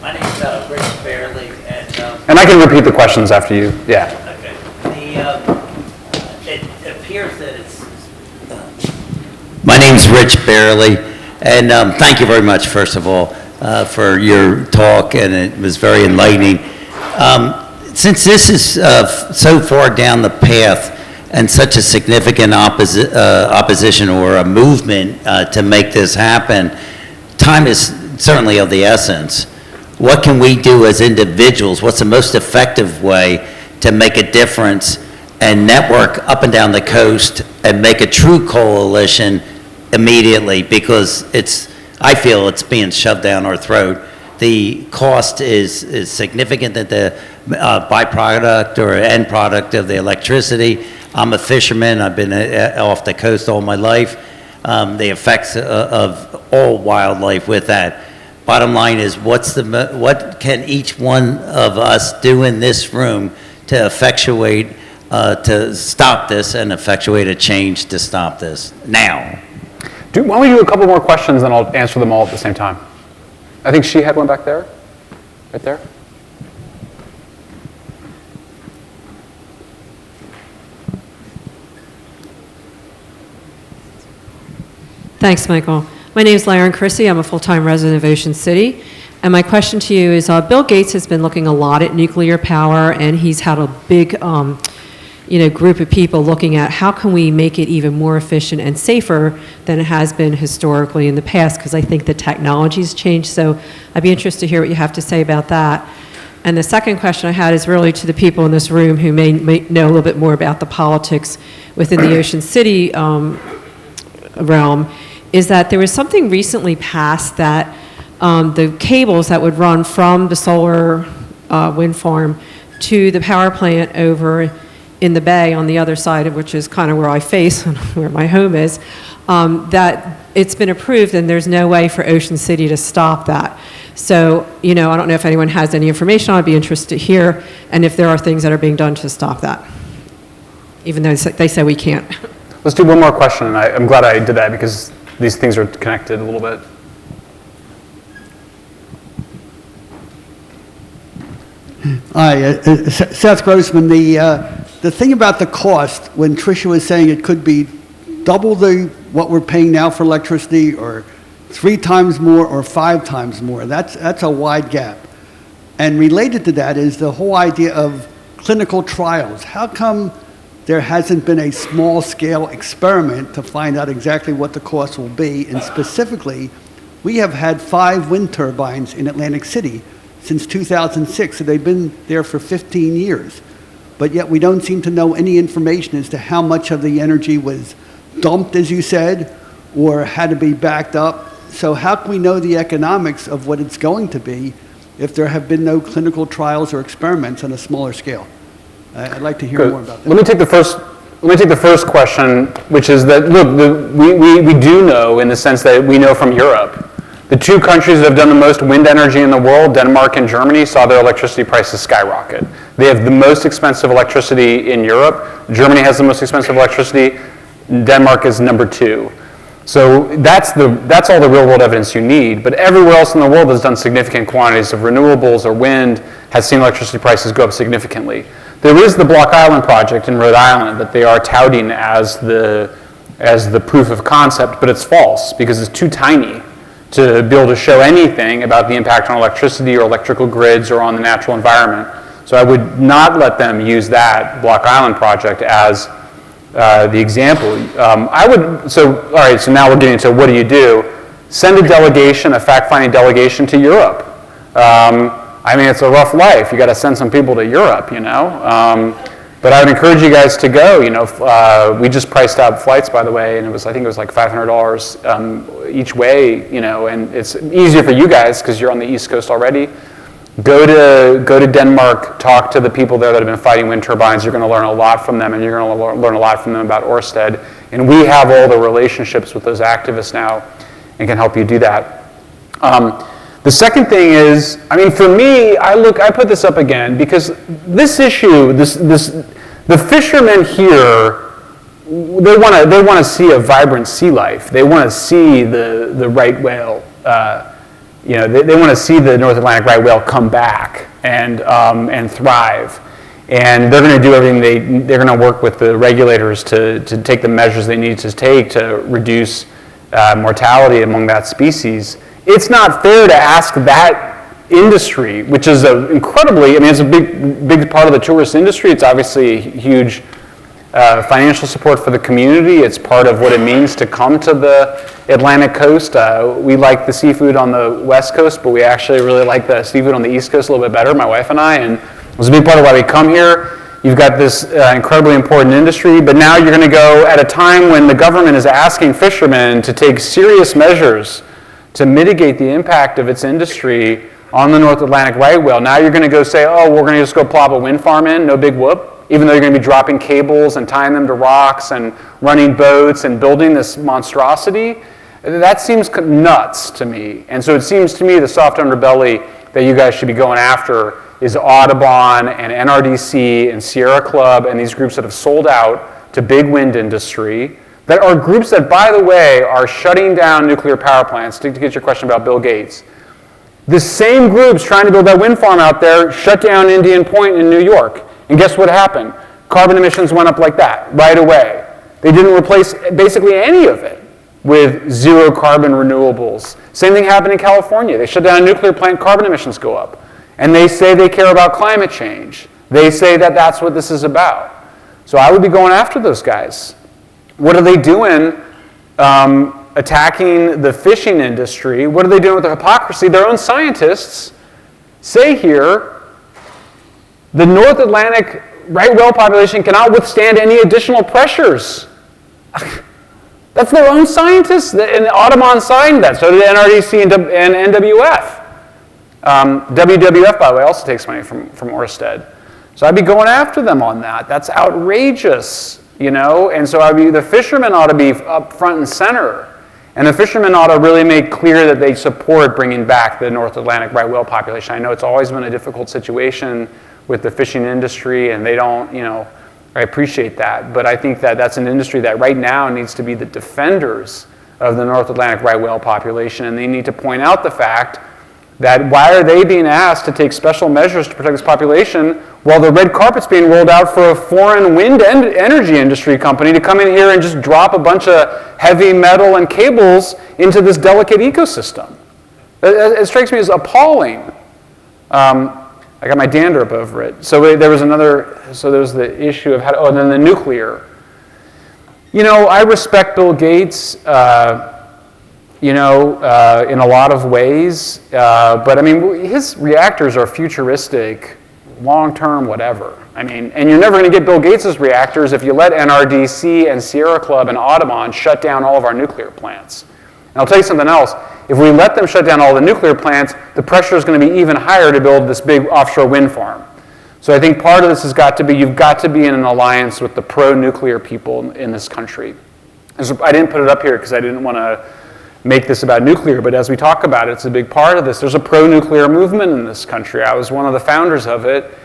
My name's Rich Fairley, And I can repeat the questions after you. Yeah. okay. It appears that it's. My name's Rich Fairley, and thank you very much, first of all, for your talk, and it was very enlightening. Since this is so far down the path and such a significant opposition or a movement to make this happen, time is certainly of the essence. What can we do as individuals? What's the most effective way to make a difference and network up and down the coast and make a true coalition immediately? Because I feel it's being shoved down our throat. The cost is significant, that the byproduct or end product of the electricity. I'm a fisherman. I've been off the coast all my life. The effects of all wildlife with that. Bottom line is, what can each one of us do in this room to effectuate, to stop this and effectuate a change to stop this now? Why don't we do a couple more questions, and I'll answer them all at the same time. I think she had one back there. Right there. Thanks, Michael. My name is Lauren Chrissy. I'm a full-time resident of Ocean City. And my question to you is, Bill Gates has been looking a lot at nuclear power, and he's had a big group of people looking at how can we make it even more efficient and safer than it has been historically in the past, because I think the technology's changed. So I'd be interested to hear what you have to say about that. And the second question I had is really to the people in this room who may know a little bit more about the politics within the Ocean City realm, is that there was something recently passed that the cables that would run from the solar wind farm to the power plant over in the bay on the other side, of which is kind of where I face and where my home is, that it's been approved and there's no way for Ocean City to stop that. So, I don't know if anyone has any information. I'd be interested to hear, and if there are things that are being done to stop that, even though they say we can't. Let's do one more question, and I'm glad I did that because these things are connected a little bit. Hi, Seth Grossman. The thing about the cost, when Tricia was saying it could be double what we're paying now for electricity, or 3 times more, or 5 times more, that's a wide gap. And related to that is the whole idea of clinical trials. How come there hasn't been a small-scale experiment to find out exactly what the cost will be? And specifically, we have had 5 wind turbines in Atlantic City since 2006, so they've been there for 15 years. But yet we don't seem to know any information as to how much of the energy was dumped, as you said, or had to be backed up. So how can we know the economics of what it's going to be if there have been no clinical trials or experiments on a smaller scale? I'd like to hear more about that. Let me take the first question, which is that, look, we do know, in the sense that we know from Europe. The 2 countries that have done the most wind energy in the world, Denmark and Germany, saw their electricity prices skyrocket. They have the most expensive electricity in Europe. Germany has the most expensive electricity. Denmark is number 2. So that's all the real world evidence you need. But everywhere else in the world that's done significant quantities of renewables or wind has seen electricity prices go up significantly. There is the Block Island project in Rhode Island that they are touting as the proof of concept, but it's false because it's too tiny to be able to show anything about the impact on electricity or electrical grids or on the natural environment. So I would not let them use that Block Island project as the example. All right, so now we're getting to what do you do? Send a delegation, a fact-finding delegation to Europe. I mean, it's a rough life. You got to send some people to Europe, But I would encourage you guys to go. We just priced out flights, by the way, and I think it was like $500 each way. And it's easier for you guys because you're on the East Coast already. Go to Denmark. Talk to the people there that have been fighting wind turbines. You're going to learn a lot from them, and you're going to learn a lot from them about Orsted. And we have all the relationships with those activists now, and can help you do that. The second thing is, for me, I put this up again because this issue, the fishermen here, they want to see a vibrant sea life. They want to see the right whale. They want to see the North Atlantic right whale come back and thrive. And they're going to do everything. They're going to work with the regulators to take the measures they need to take to reduce mortality among that species. It's not fair to ask that industry, which is it's a big part of the tourist industry. It's obviously a huge financial support for the community. It's part of what it means to come to the Atlantic coast. We like the seafood on the West Coast, but we actually really like the seafood on the East Coast a little bit better, my wife and I, and it was a big part of why we come here. You've got this incredibly important industry, but now you're going to go at a time when the government is asking fishermen to take serious measures to mitigate the impact of its industry on the North Atlantic right whale. Now you're going to go say, oh, we're going to just go plop a wind farm in, no big whoop, even though you're going to be dropping cables and tying them to rocks and running boats and building this monstrosity. That seems nuts to me. And so it seems to me the soft underbelly that you guys should be going after is Audubon and NRDC and Sierra Club and these groups that have sold out to big wind industry, that are groups that, by the way, are shutting down nuclear power plants. To get your question about Bill Gates. The same groups trying to build that wind farm out there shut down Indian Point in New York. And guess what happened? Carbon emissions went up like that right away. They didn't replace basically any of it with zero carbon renewables. Same thing happened in California. They shut down a nuclear plant, carbon emissions go up. And they say they care about climate change. They say that that's what this is about. So I would be going after those guys. What are they doing attacking the fishing industry? What are they doing with their hypocrisy? Their own scientists say here, the North Atlantic right whale population cannot withstand any additional pressures. That's their own scientists, and Audubon signed that, so did NRDC and NWF. WWF, by the way, also takes money from Orsted. So I'd be going after them on that. That's outrageous. And so the fishermen ought to be up front and center. And the fishermen ought to really make clear that they support bringing back the North Atlantic right whale population. I know it's always been a difficult situation with the fishing industry, and they don't, I appreciate that. But I think that that's an industry that right now needs to be the defenders of the North Atlantic right whale population, and they need to point out the fact that why are they being asked to take special measures to protect this population while the red carpet's being rolled out for a foreign wind energy industry company to come in here and just drop a bunch of heavy metal and cables into this delicate ecosystem? It strikes me as appalling. I got my dander up over it. So there was the issue of and then the nuclear. I respect Bill Gates, in a lot of ways. But his reactors are futuristic, long-term, whatever. And you're never going to get Bill Gates' reactors if you let NRDC and Sierra Club and Audubon shut down all of our nuclear plants. And I'll tell you something else. If we let them shut down all the nuclear plants, the pressure is going to be even higher to build this big offshore wind farm. So I think part of this has got to be, you've got to be in an alliance with the pro-nuclear people in this country. I didn't put it up here because I didn't want to make this about nuclear, but as we talk about it, it's a big part of this. There's a pro-nuclear movement in this country. I was one of the founders of it.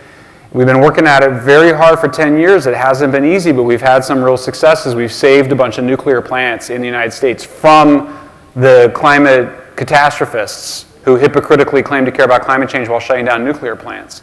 We've been working at it very hard for 10 years. It hasn't been easy, but we've had some real successes. We've saved a bunch of nuclear plants in the United States from the climate catastrophists who hypocritically claim to care about climate change while shutting down nuclear plants.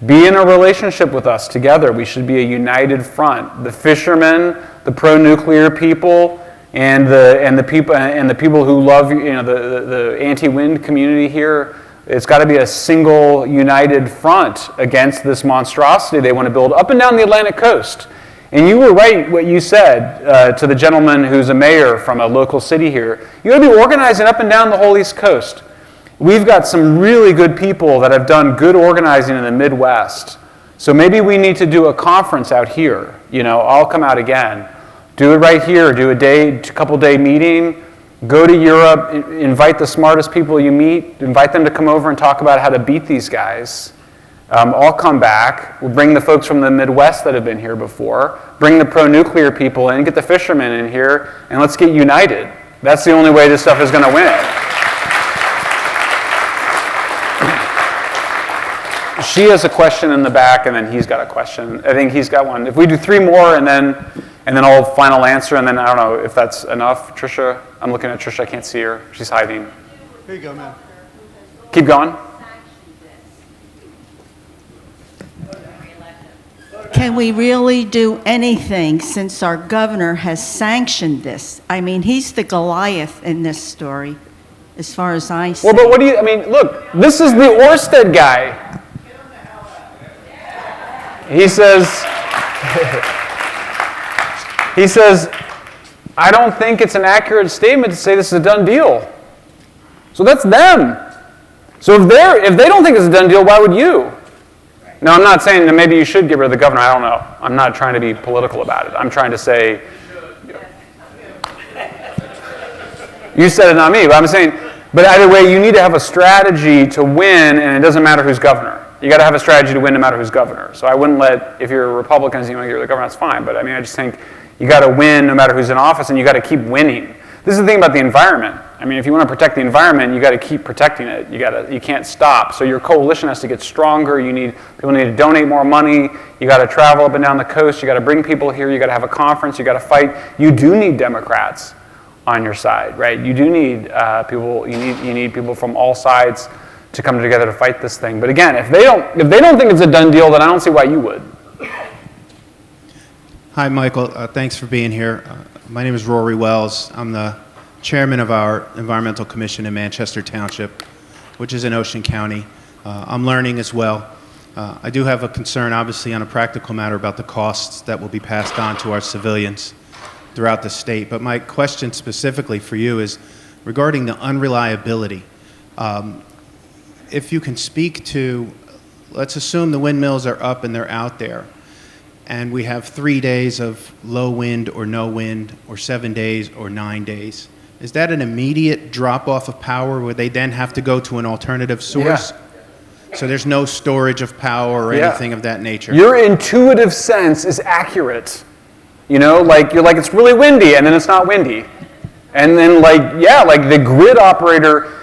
Be in a relationship with us together. We should be a united front. The fishermen, the pro-nuclear people, and the people who love the anti-wind community here. It's got to be a single, united front against this monstrosity they want to build up and down the Atlantic coast. And you were right what you said to the gentleman who's a mayor from a local city here. You got to be organizing up and down the whole East Coast. We've got some really good people that have done good organizing in the Midwest So maybe we need to do a conference out here. You know, I'll come out again. Do it right here. Do a couple day meeting. Go to Europe. Invite the smartest people you meet. Invite them to come over and talk about how to beat these guys. I'll come back. We'll bring the folks from the Midwest that have been here before. Bring the pro-nuclear people in. Get the fishermen in here. And let's get united. That's the only way this stuff is going to win. She has a question in the back, and then he's got a question. I think he's got one. If we do 3 more, and then I'll final answer, and then I don't know if that's enough. Tricia, I'm looking at Tricia. I can't see her. She's hiding. Here you go, man. Keep going. Can we really do anything since our governor has sanctioned this? I mean, he's the Goliath in this story, as far as I see. Well, but what do you, I mean, look, this is the Orsted guy. He says, I don't think it's an accurate statement to say this is a done deal. So that's them. So if they don't think it's a done deal, why would you? Now, I'm not saying that maybe you should get rid of the governor. I don't know. I'm not trying to be political about it. I'm trying to say, you said it, not me, but I'm saying, but either way, you need to have a strategy to win, and it doesn't matter who's governor. You got to have a strategy to win no matter who's governor. So I wouldn't if you're Republicans and you want to get rid of the governor, that's fine. But I mean, I just think you got to win no matter who's in office, and you got to keep winning. This is the thing about the environment. I mean, if you want to protect the environment, you got to keep protecting it. You can't stop. So your coalition has to get stronger. People need to donate more money. You got to travel up and down the coast. You got to bring people here. You got to have a conference. You got to fight. You do need Democrats on your side, right? You do need people. You need people from all sides to come together to fight this thing. But again, if they don't think it's a done deal, then I don't see why you would. Hi, Michael. Thanks for being here. My name is Rory Wells. I'm the chairman of our Environmental Commission in Manchester Township, which is in Ocean County. I'm learning as well. I do have a concern, obviously, on a practical matter about the costs that will be passed on to our civilians throughout the state. But my question specifically for you is regarding the unreliability. If you can speak to, let's assume the windmills are up and they're out there, and we have 3 days of low wind or no wind, or 7 days or 9 days. Is that an immediate drop-off of power where they then have to go to an alternative source? Yeah. So there's no storage of power or anything of that nature? Your intuitive sense is accurate. You know, like you're like, it's really windy, and then it's not windy. And then like the grid operator,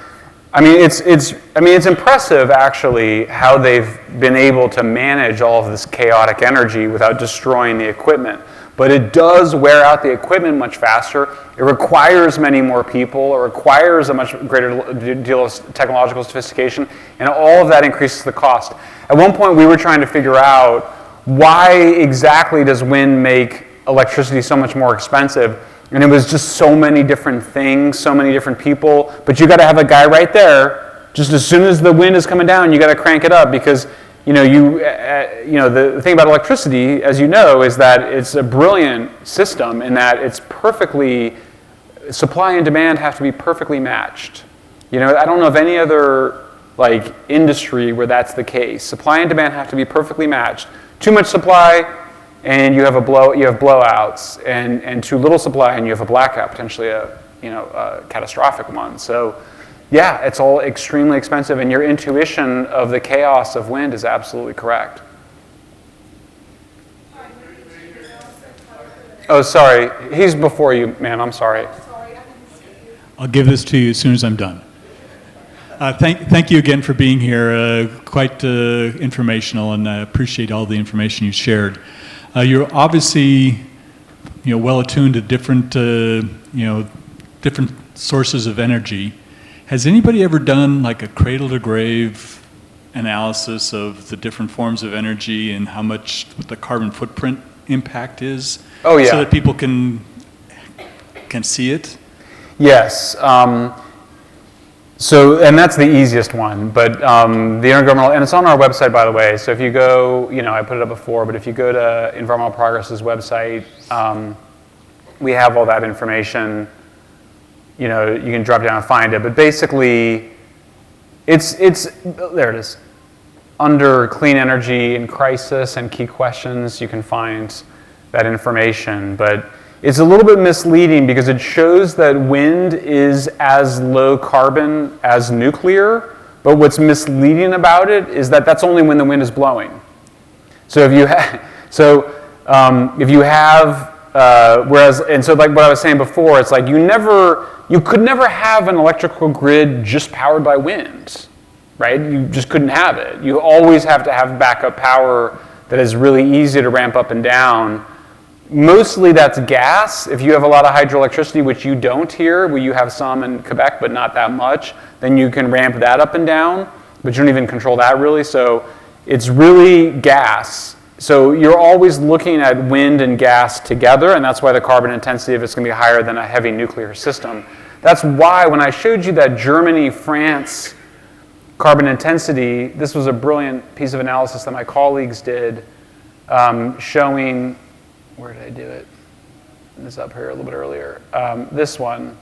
I mean, it's impressive actually how they've been able to manage all of this chaotic energy without destroying the equipment. But it does wear out the equipment much faster. It requires many more people. It requires a much greater deal of technological sophistication, and all of that increases the cost. At one point, we were trying to figure out why exactly does wind make electricity so much more expensive. And it was just so many different things, so many different people. But you got to have a guy right there. Just as soon as the wind is coming down, you got to crank it up because the thing about electricity, as you know, is that it's a brilliant system in that it's perfectly supply and demand have to be perfectly matched. You know, I don't know of any other like industry where that's the case. Supply and demand have to be perfectly matched. Too much supply, and you have blowouts, and too little supply, and you have a blackout, potentially a catastrophic one. So, yeah, it's all extremely expensive, and your intuition of the chaos of wind is absolutely correct. Oh, sorry, he's before you, ma'am. I'm sorry. I'll give this to you as soon as I'm done. Thank you again for being here. Quite informational, and I appreciate all the information you shared. You're obviously, well attuned to different sources of energy. Has anybody ever done like a cradle-to-grave analysis of the different forms of energy and what the carbon footprint impact is? Oh yeah. So that people can see it. Yes. And that's the easiest one, but the intergovernmental, and it's on our website, by the way, so if you go, I put it up before, but if you go to Environmental Progress's website, we have all that information, you can drop down and find it, but basically, there it is. under clean energy in crisis and key questions, you can find that information. But it's a little bit misleading because it shows that wind is as low carbon as nuclear, but what's misleading about it is that that's only when the wind is blowing. So if you whereas, and so like what I was saying before, it's like you could never have an electrical grid just powered by wind, right? You just couldn't have it. You always have to have backup power that is really easy to ramp up and down. Mostly that's gas. If you have a lot of hydroelectricity, which you don't here, where you have some in Quebec, but not that much, then you can ramp that up and down, but you don't even control that really. So it's really gas. So you're always looking at wind and gas together, and that's why the carbon intensity of it's going to be higher than a heavy nuclear system. That's why when I showed you that Germany, France carbon intensity, this was a brilliant piece of analysis that my colleagues did, showing, where did I do it? This up here a little bit earlier. This one.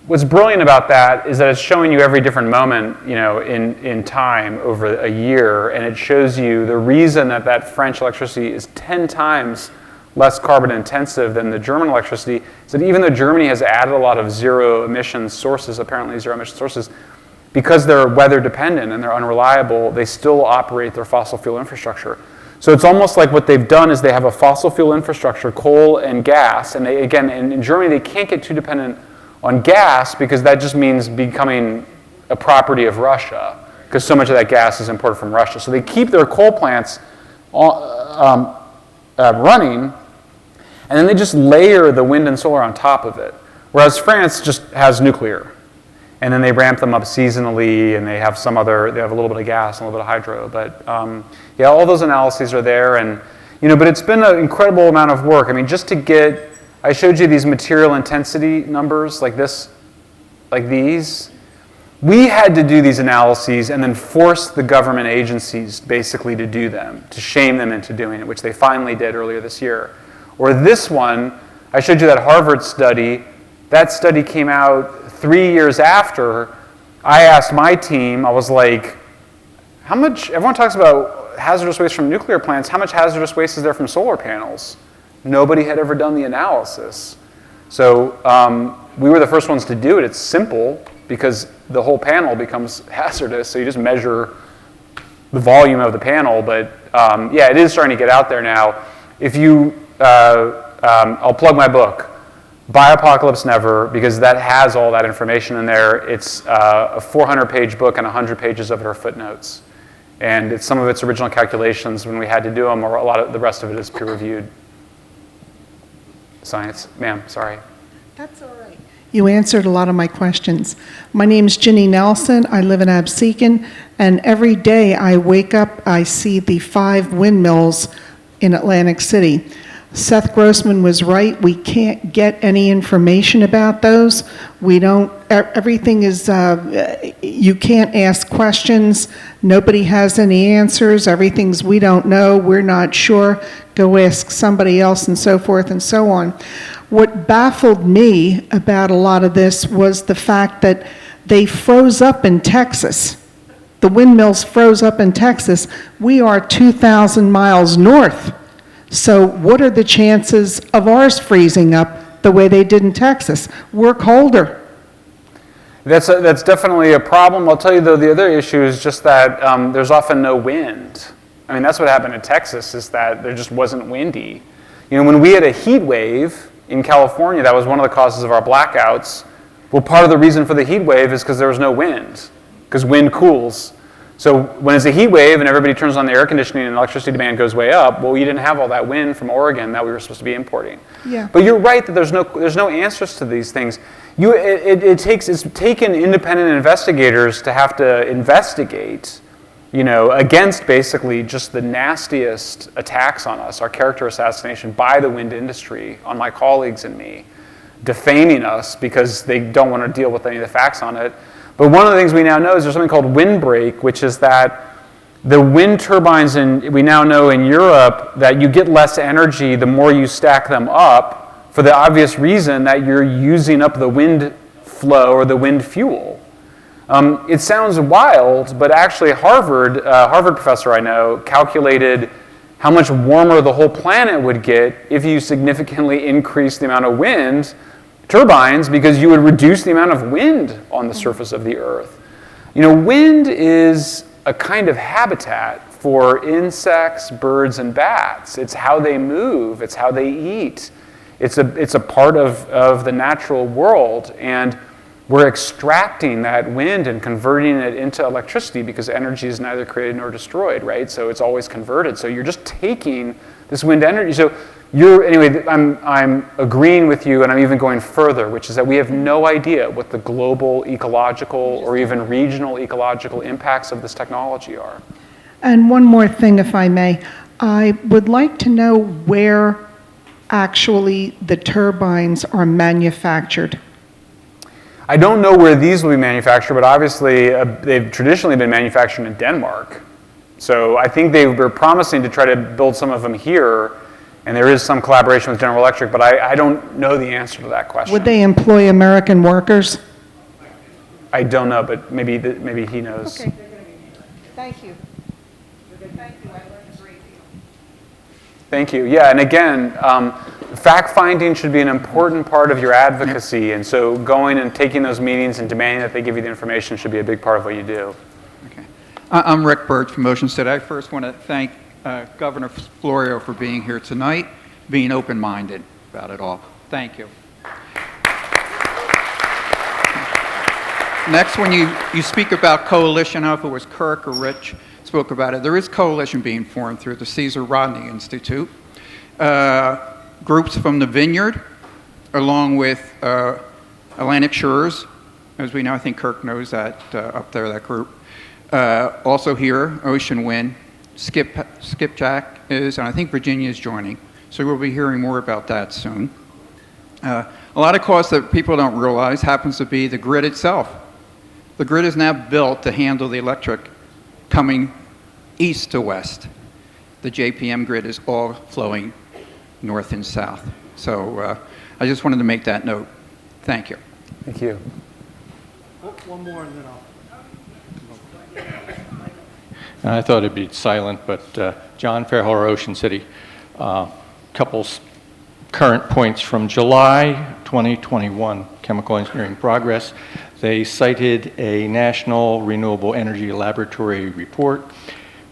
What's brilliant about that is that it's showing you every different moment, in time over a year, and it shows you the reason that French electricity is 10 times less carbon intensive than the German electricity is that even though Germany has added a lot of zero emission sources, apparently zero emission sources, because they're weather dependent and they're unreliable, they still operate their fossil fuel infrastructure. So it's almost like what they've done is they have a fossil fuel infrastructure, coal and gas, and in Germany they can't get too dependent on gas because that just means becoming a property of Russia because so much of that gas is imported from Russia. So they keep their coal plants running, and then they just layer the wind and solar on top of it. Whereas France just has nuclear, and then they ramp them up seasonally, and they have they have a little bit of gas and a little bit of hydro. But all those analyses are there, and but it's been an incredible amount of work. I mean, just to get. I showed you these material intensity numbers like this, like these. We had to do these analyses and then force the government agencies basically to do them, to shame them into doing it, which they finally did earlier this year. Or this one, I showed you that Harvard study. That study came out 3 years after. I asked my team, I was like, how much, everyone talks about hazardous waste from nuclear plants, how much hazardous waste is there from solar panels? Nobody had ever done the analysis. So we were the first ones to do it. It's simple because the whole panel becomes hazardous. So you just measure the volume of the panel. But it is starting to get out there now. If you, I'll plug my book, By Apocalypse Never, because that has all that information in there. It's a 400-page book and 100 pages of it are footnotes. And it's some of its original calculations when we had to do them, or a lot of the rest of it is peer-reviewed science. Ma'am, sorry. That's all right. You answered a lot of my questions. My name's Ginny Nelson. I live in Absecon, and every day I wake up, I see the 5 windmills in Atlantic City. Seth Grossman was right. We can't get any information about those. We don't, everything is, you can't ask questions. Nobody has any answers. Everything's we don't know, we're not sure. Go ask somebody else and so forth and so on. What baffled me about a lot of this was the fact that they froze up in Texas. The windmills froze up in Texas. We are 2,000 miles north. So what are the chances of ours freezing up the way they did in Texas? We're colder. That's definitely a problem. I'll tell you, though, the other issue is just that there's often no wind. I mean, that's what happened in Texas, is that there just wasn't windy. When we had a heat wave in California, that was one of the causes of our blackouts. Well, part of the reason for the heat wave is because there was no wind, because wind cools. So when it's a heat wave and everybody turns on the air conditioning and electricity demand goes way up, well, you didn't have all that wind from Oregon that we were supposed to be importing. Yeah. But you're right that there's no answers to these things. It's taken independent investigators to have to investigate, against basically just the nastiest attacks on us, our character assassination by the wind industry on my colleagues and me, defaming us because they don't want to deal with any of the facts on it. But one of the things we now know is there's something called windbreak, which is that the wind turbines, we now know in Europe that you get less energy the more you stack them up, for the obvious reason that you're using up the wind flow or the wind fuel. It sounds wild, but actually Harvard professor I know calculated how much warmer the whole planet would get if you significantly increased the amount of wind turbines, because you would reduce the amount of wind on the surface of the Earth. You know, wind is a kind of habitat for insects, birds, and bats. It's how they move, it's how they eat. It's a part of the natural world, and we're extracting that wind and converting it into electricity because energy is neither created nor destroyed, right? So it's always converted. So you're just taking this wind energy. So anyway, I'm agreeing with you, and I'm even going further, which is that we have no idea what the global ecological or even regional ecological impacts of this technology are. And one more thing, if I may. I would like to know where actually the turbines are manufactured. I don't know where these will be manufactured, but obviously they've traditionally been manufactured in Denmark. So I think they were promising to try to build some of them here, and there is some collaboration with General Electric, but I don't know the answer to that question. Would they employ American workers? I don't know, but maybe he knows. Okay. Thank you. Thank you. I learned a great deal. Thank you. Yeah, and again, fact-finding should be an important part of your advocacy, and so going and taking those meetings and demanding that they give you the information should be a big part of what you do. Okay. I'm Rick Birch from Ocean State. I first want to thank Governor Florio for being here tonight, being open-minded about it all. Thank you. Next, when you speak about coalition, I don't know if it was Kirk or Rich spoke about it, there is coalition being formed through the Cesar Rodney Institute. Groups from the Vineyard, along with Atlantic Shores, as we know, I think Kirk knows that up there, that group. Also here, Ocean Wind, Skipjack is, and I think Virginia is joining. So we'll be hearing more about that soon. A lot of costs that people don't realize happens to be the grid itself. The grid is now built to handle the electric coming east to west. The JPM grid is all flowing north and south. So I just wanted to make that note. Thank you. Thank you. One more and then I thought it'd be silent, but John Fairholder, Ocean City. Couple current points from July 2021, Chemical Engineering Progress. They cited a National Renewable Energy Laboratory report.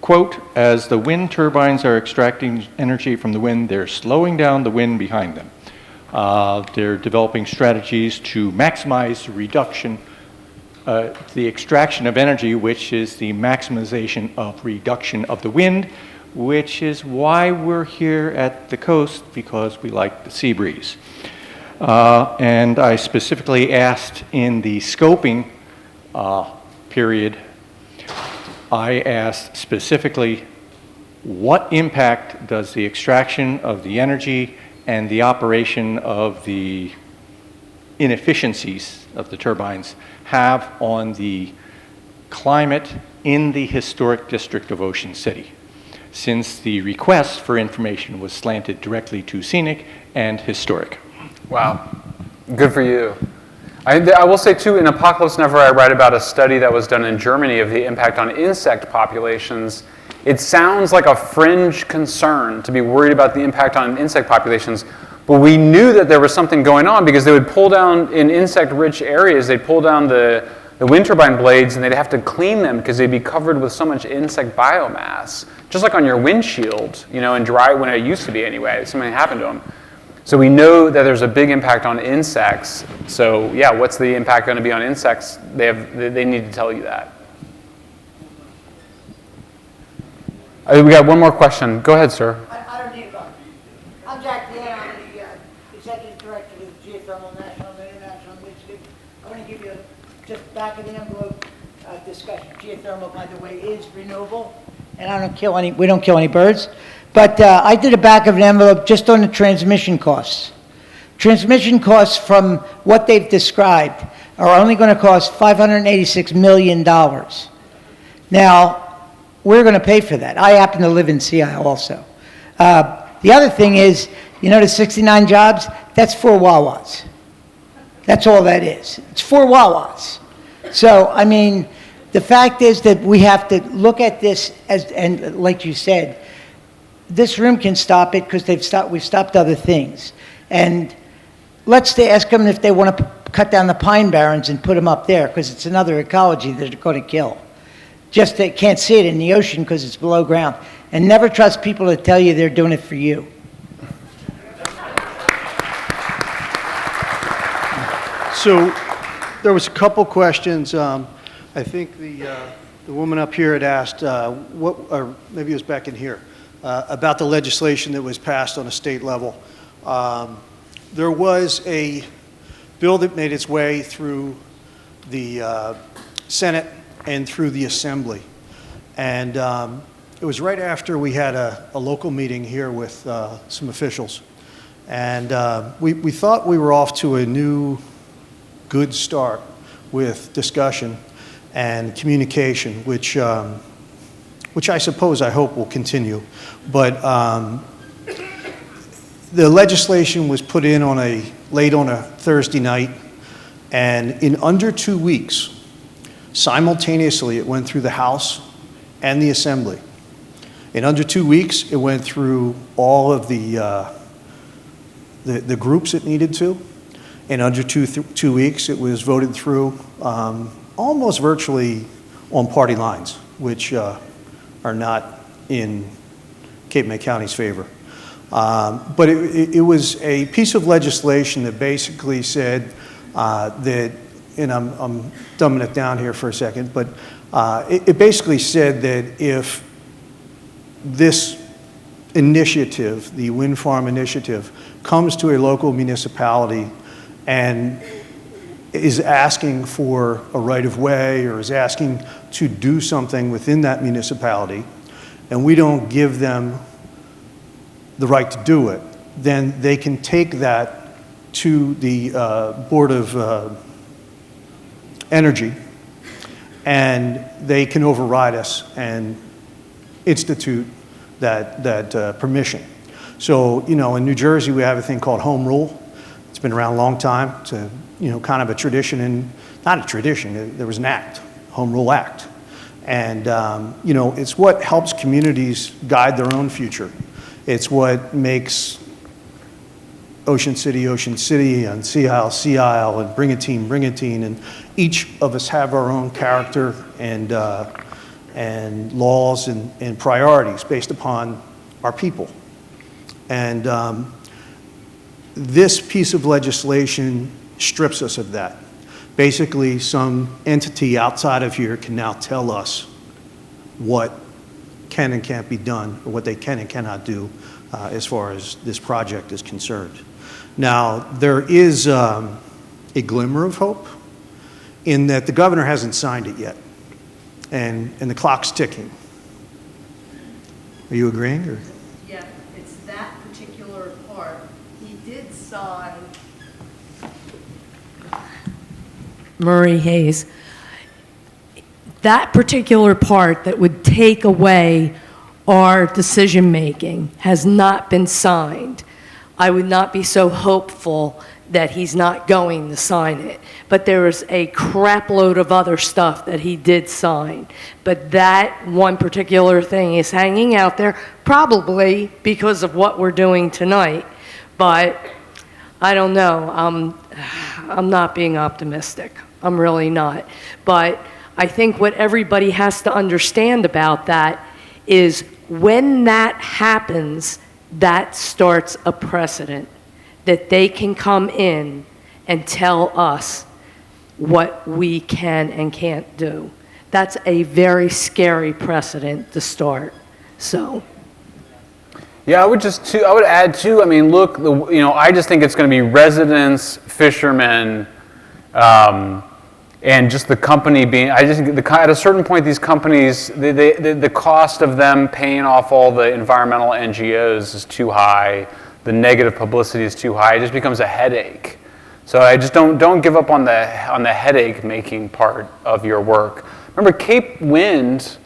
Quote, as the wind turbines are extracting energy from the wind, they're slowing down the wind behind them. They're developing strategies to maximize the extraction of energy, which is the maximization of reduction of the wind, which is why we're here at the coast, because we like the sea breeze. And I specifically asked in the scoping period, I asked specifically, what impact does the extraction of the energy and the operation of the inefficiencies of the turbines have on the climate in the historic district of Ocean City, since the request for information was slanted directly to scenic and historic. Wow, good for you. I will say too, in Apocalypse Never I write about a study that was done in Germany of the impact on insect populations. It sounds like a fringe concern to be worried about the impact on insect populations, but we knew that there was something going on because they would pull down, in insect-rich areas, they'd pull down the wind turbine blades and they'd have to clean them because they'd be covered with so much insect biomass. Just like on your windshield, you know, in dry, when it used to be anyway, something happened to them. So we know that there's a big impact on insects. So yeah, what's the impact going to be on insects? They need to tell you that. We got one more question. Go ahead, sir. I don't need one. I'm Jack Dean. I'm the executive director of the Geothermal National and International Initiative. I'm going to give you just back of the envelope discussion. Geothermal, by the way, is renewable, and we don't kill any birds. But I did a back of an envelope just on the transmission costs. Transmission costs from what they've described are only going to cost $586 million. Now, we're going to pay for that. I happen to live in CI also. The other thing is, you know the 69 jobs? That's 4 Wawas. That's all that is. It's 4 Wawas. So, I mean, the fact is that we have to look at this as, and like you said, this room can stop it because we've stopped other things. And let's ask them if they want to cut down the pine barrens and put them up there, because it's another ecology that they're going to kill. Just they can't see it in the ocean because it's below ground. And never trust people that tell you they're doing it for you. So there was a couple questions. I think the woman up here had asked, or maybe it was back in here, about the legislation that was passed on a state level. There was a bill that made its way through the Senate and through the Assembly. And it was right after we had a local meeting here with some officials. And we thought we were off to a new good start with discussion and communication, which I suppose, I hope will continue. But the legislation was put in late on a Thursday night, and in under 2 weeks, simultaneously, it went through the House and the Assembly. In under 2 weeks, it went through all of the groups it needed to. In under two weeks, it was voted through almost virtually on party lines, which are not in Cape May County's favor. But it was a piece of legislation that basically said that, and I'm dumbing it down here for a second, but it basically said that if this initiative, the wind farm initiative, comes to a local municipality and is asking for a right-of-way or is asking to do something within that municipality, and we don't give them the right to do it, then they can take that to the Board of Energy, and they can override us and institute that permission. So, you know, in New Jersey, we have a thing called home rule. It's been around a long time. It's a, you know, kind of a tradition, and not a tradition, there was an act, Home Rule Act. And, you know, it's what helps communities guide their own future. It's what makes Ocean City, and Sea Isle, and Brigantine, and each of us have our own character and laws and priorities based upon our people. And this piece of legislation strips us of that. Basically, some entity outside of here can now tell us what can and can't be done, or what they can and cannot do as far as this project is concerned. Now, there is a glimmer of hope in that the governor hasn't signed it yet, and the clock's ticking. Are you agreeing? Or? Yeah, it's that particular part. He did sign Murray Hayes. That particular part that would take away our decision-making has not been signed. I would not be so hopeful that he's not going to sign it. But there is a crap load of other stuff that he did sign. But that one particular thing is hanging out there, probably because of what we're doing tonight. But I don't know. I'm not being optimistic. I'm really not. But I think what everybody has to understand about that is when that happens, that starts a precedent that they can come in and tell us what we can and can't do. That's a very scary precedent to start. So. Yeah, I would add too. I mean, look, you know, I just think it's going to be residents, fishermen, and just the company being. I just think at a certain point, these companies, the cost of them paying off all the environmental NGOs is too high. The negative publicity is too high. It just becomes a headache. So I just don't give up on the headache making part of your work. Remember, Cape Wind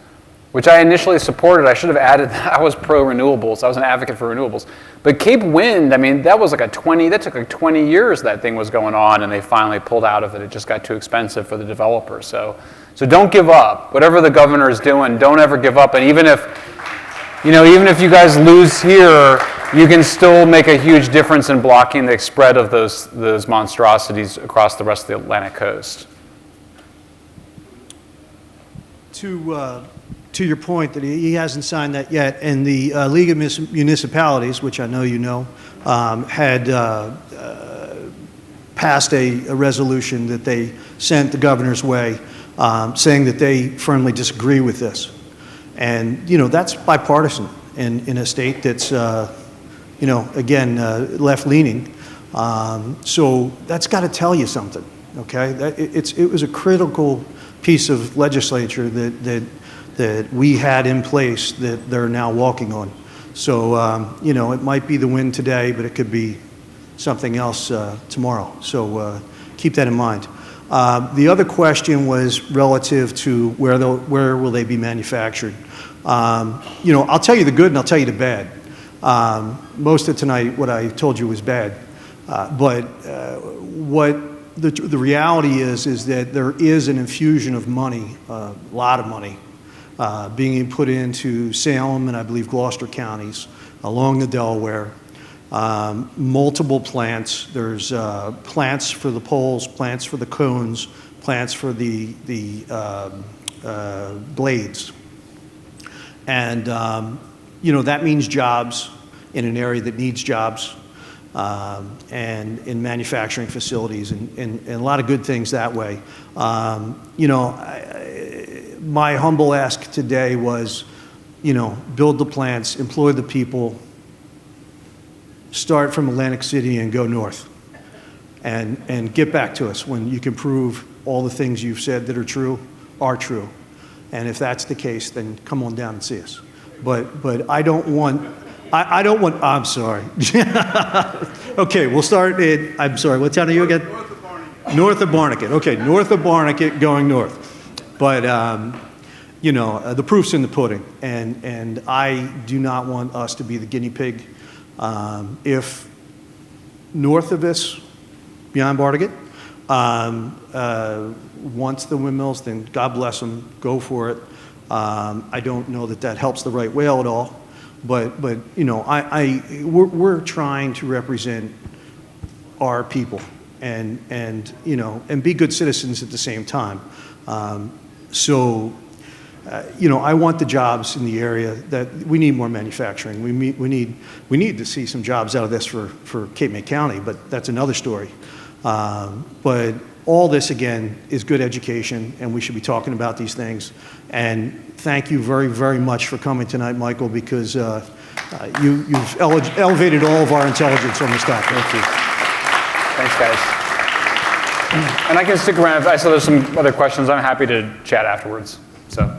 which I initially supported. I should have added that I was pro-renewables. I was an advocate for renewables. But Cape Wind, I mean, that was like that took like 20 years that thing was going on, and they finally pulled out of it. It just got too expensive for the developer. So don't give up. Whatever the governor is doing, don't ever give up. And even if you guys lose here, you can still make a huge difference in blocking the spread of those monstrosities across the rest of the Atlantic coast. To your point that he hasn't signed that yet, and the League of Municipalities, which I know you know, had passed a resolution that they sent the governor's way, saying that they firmly disagree with this. And, that's bipartisan in a state that's, again, left-leaning. So that's got to tell you something, okay? It was a critical piece of legislature that we had in place that they're now walking on. So, it might be the win today, but it could be something else tomorrow. So keep that in mind. The other question was relative to where will they be manufactured. I'll tell you the good and I'll tell you the bad. Most of tonight, what I told you was bad. But what the reality is that there is an infusion of money, a lot of money, being put into Salem and I believe Gloucester counties along the Delaware. Multiple plants. There's plants for the poles, plants for the cones, plants for the blades. And, that means jobs in an area that needs jobs, and in manufacturing facilities and a lot of good things that way. My humble ask today was, build the plants, employ the people, start from Atlantic City and go north, and get back to us when you can prove all the things you've said that are true. And if that's the case, then come on down and see us. But I don't want, I'm sorry. Okay, we'll start I'm sorry, what town are you again? North of Barnegat. North of Barnegat. Okay, north of Barnegat going north. But, the proof's in the pudding. And I do not want us to be the guinea pig. If north of us, beyond Barnegat, wants the windmills, then God bless them, go for it. I don't know that helps the right whale at all, but we're trying to represent our people and be good citizens at the same time. I want the jobs in the area. That we need more manufacturing. We need to see some jobs out of this for Cape May County, but that's another story. But all this, again, is good education, and we should be talking about these things. And thank you very, very much for coming tonight, Michael, because you've elevated all of our intelligence on this topic. Thank you. Thanks, guys. And I can stick around. I saw there's some other questions. I'm happy to chat afterwards. So.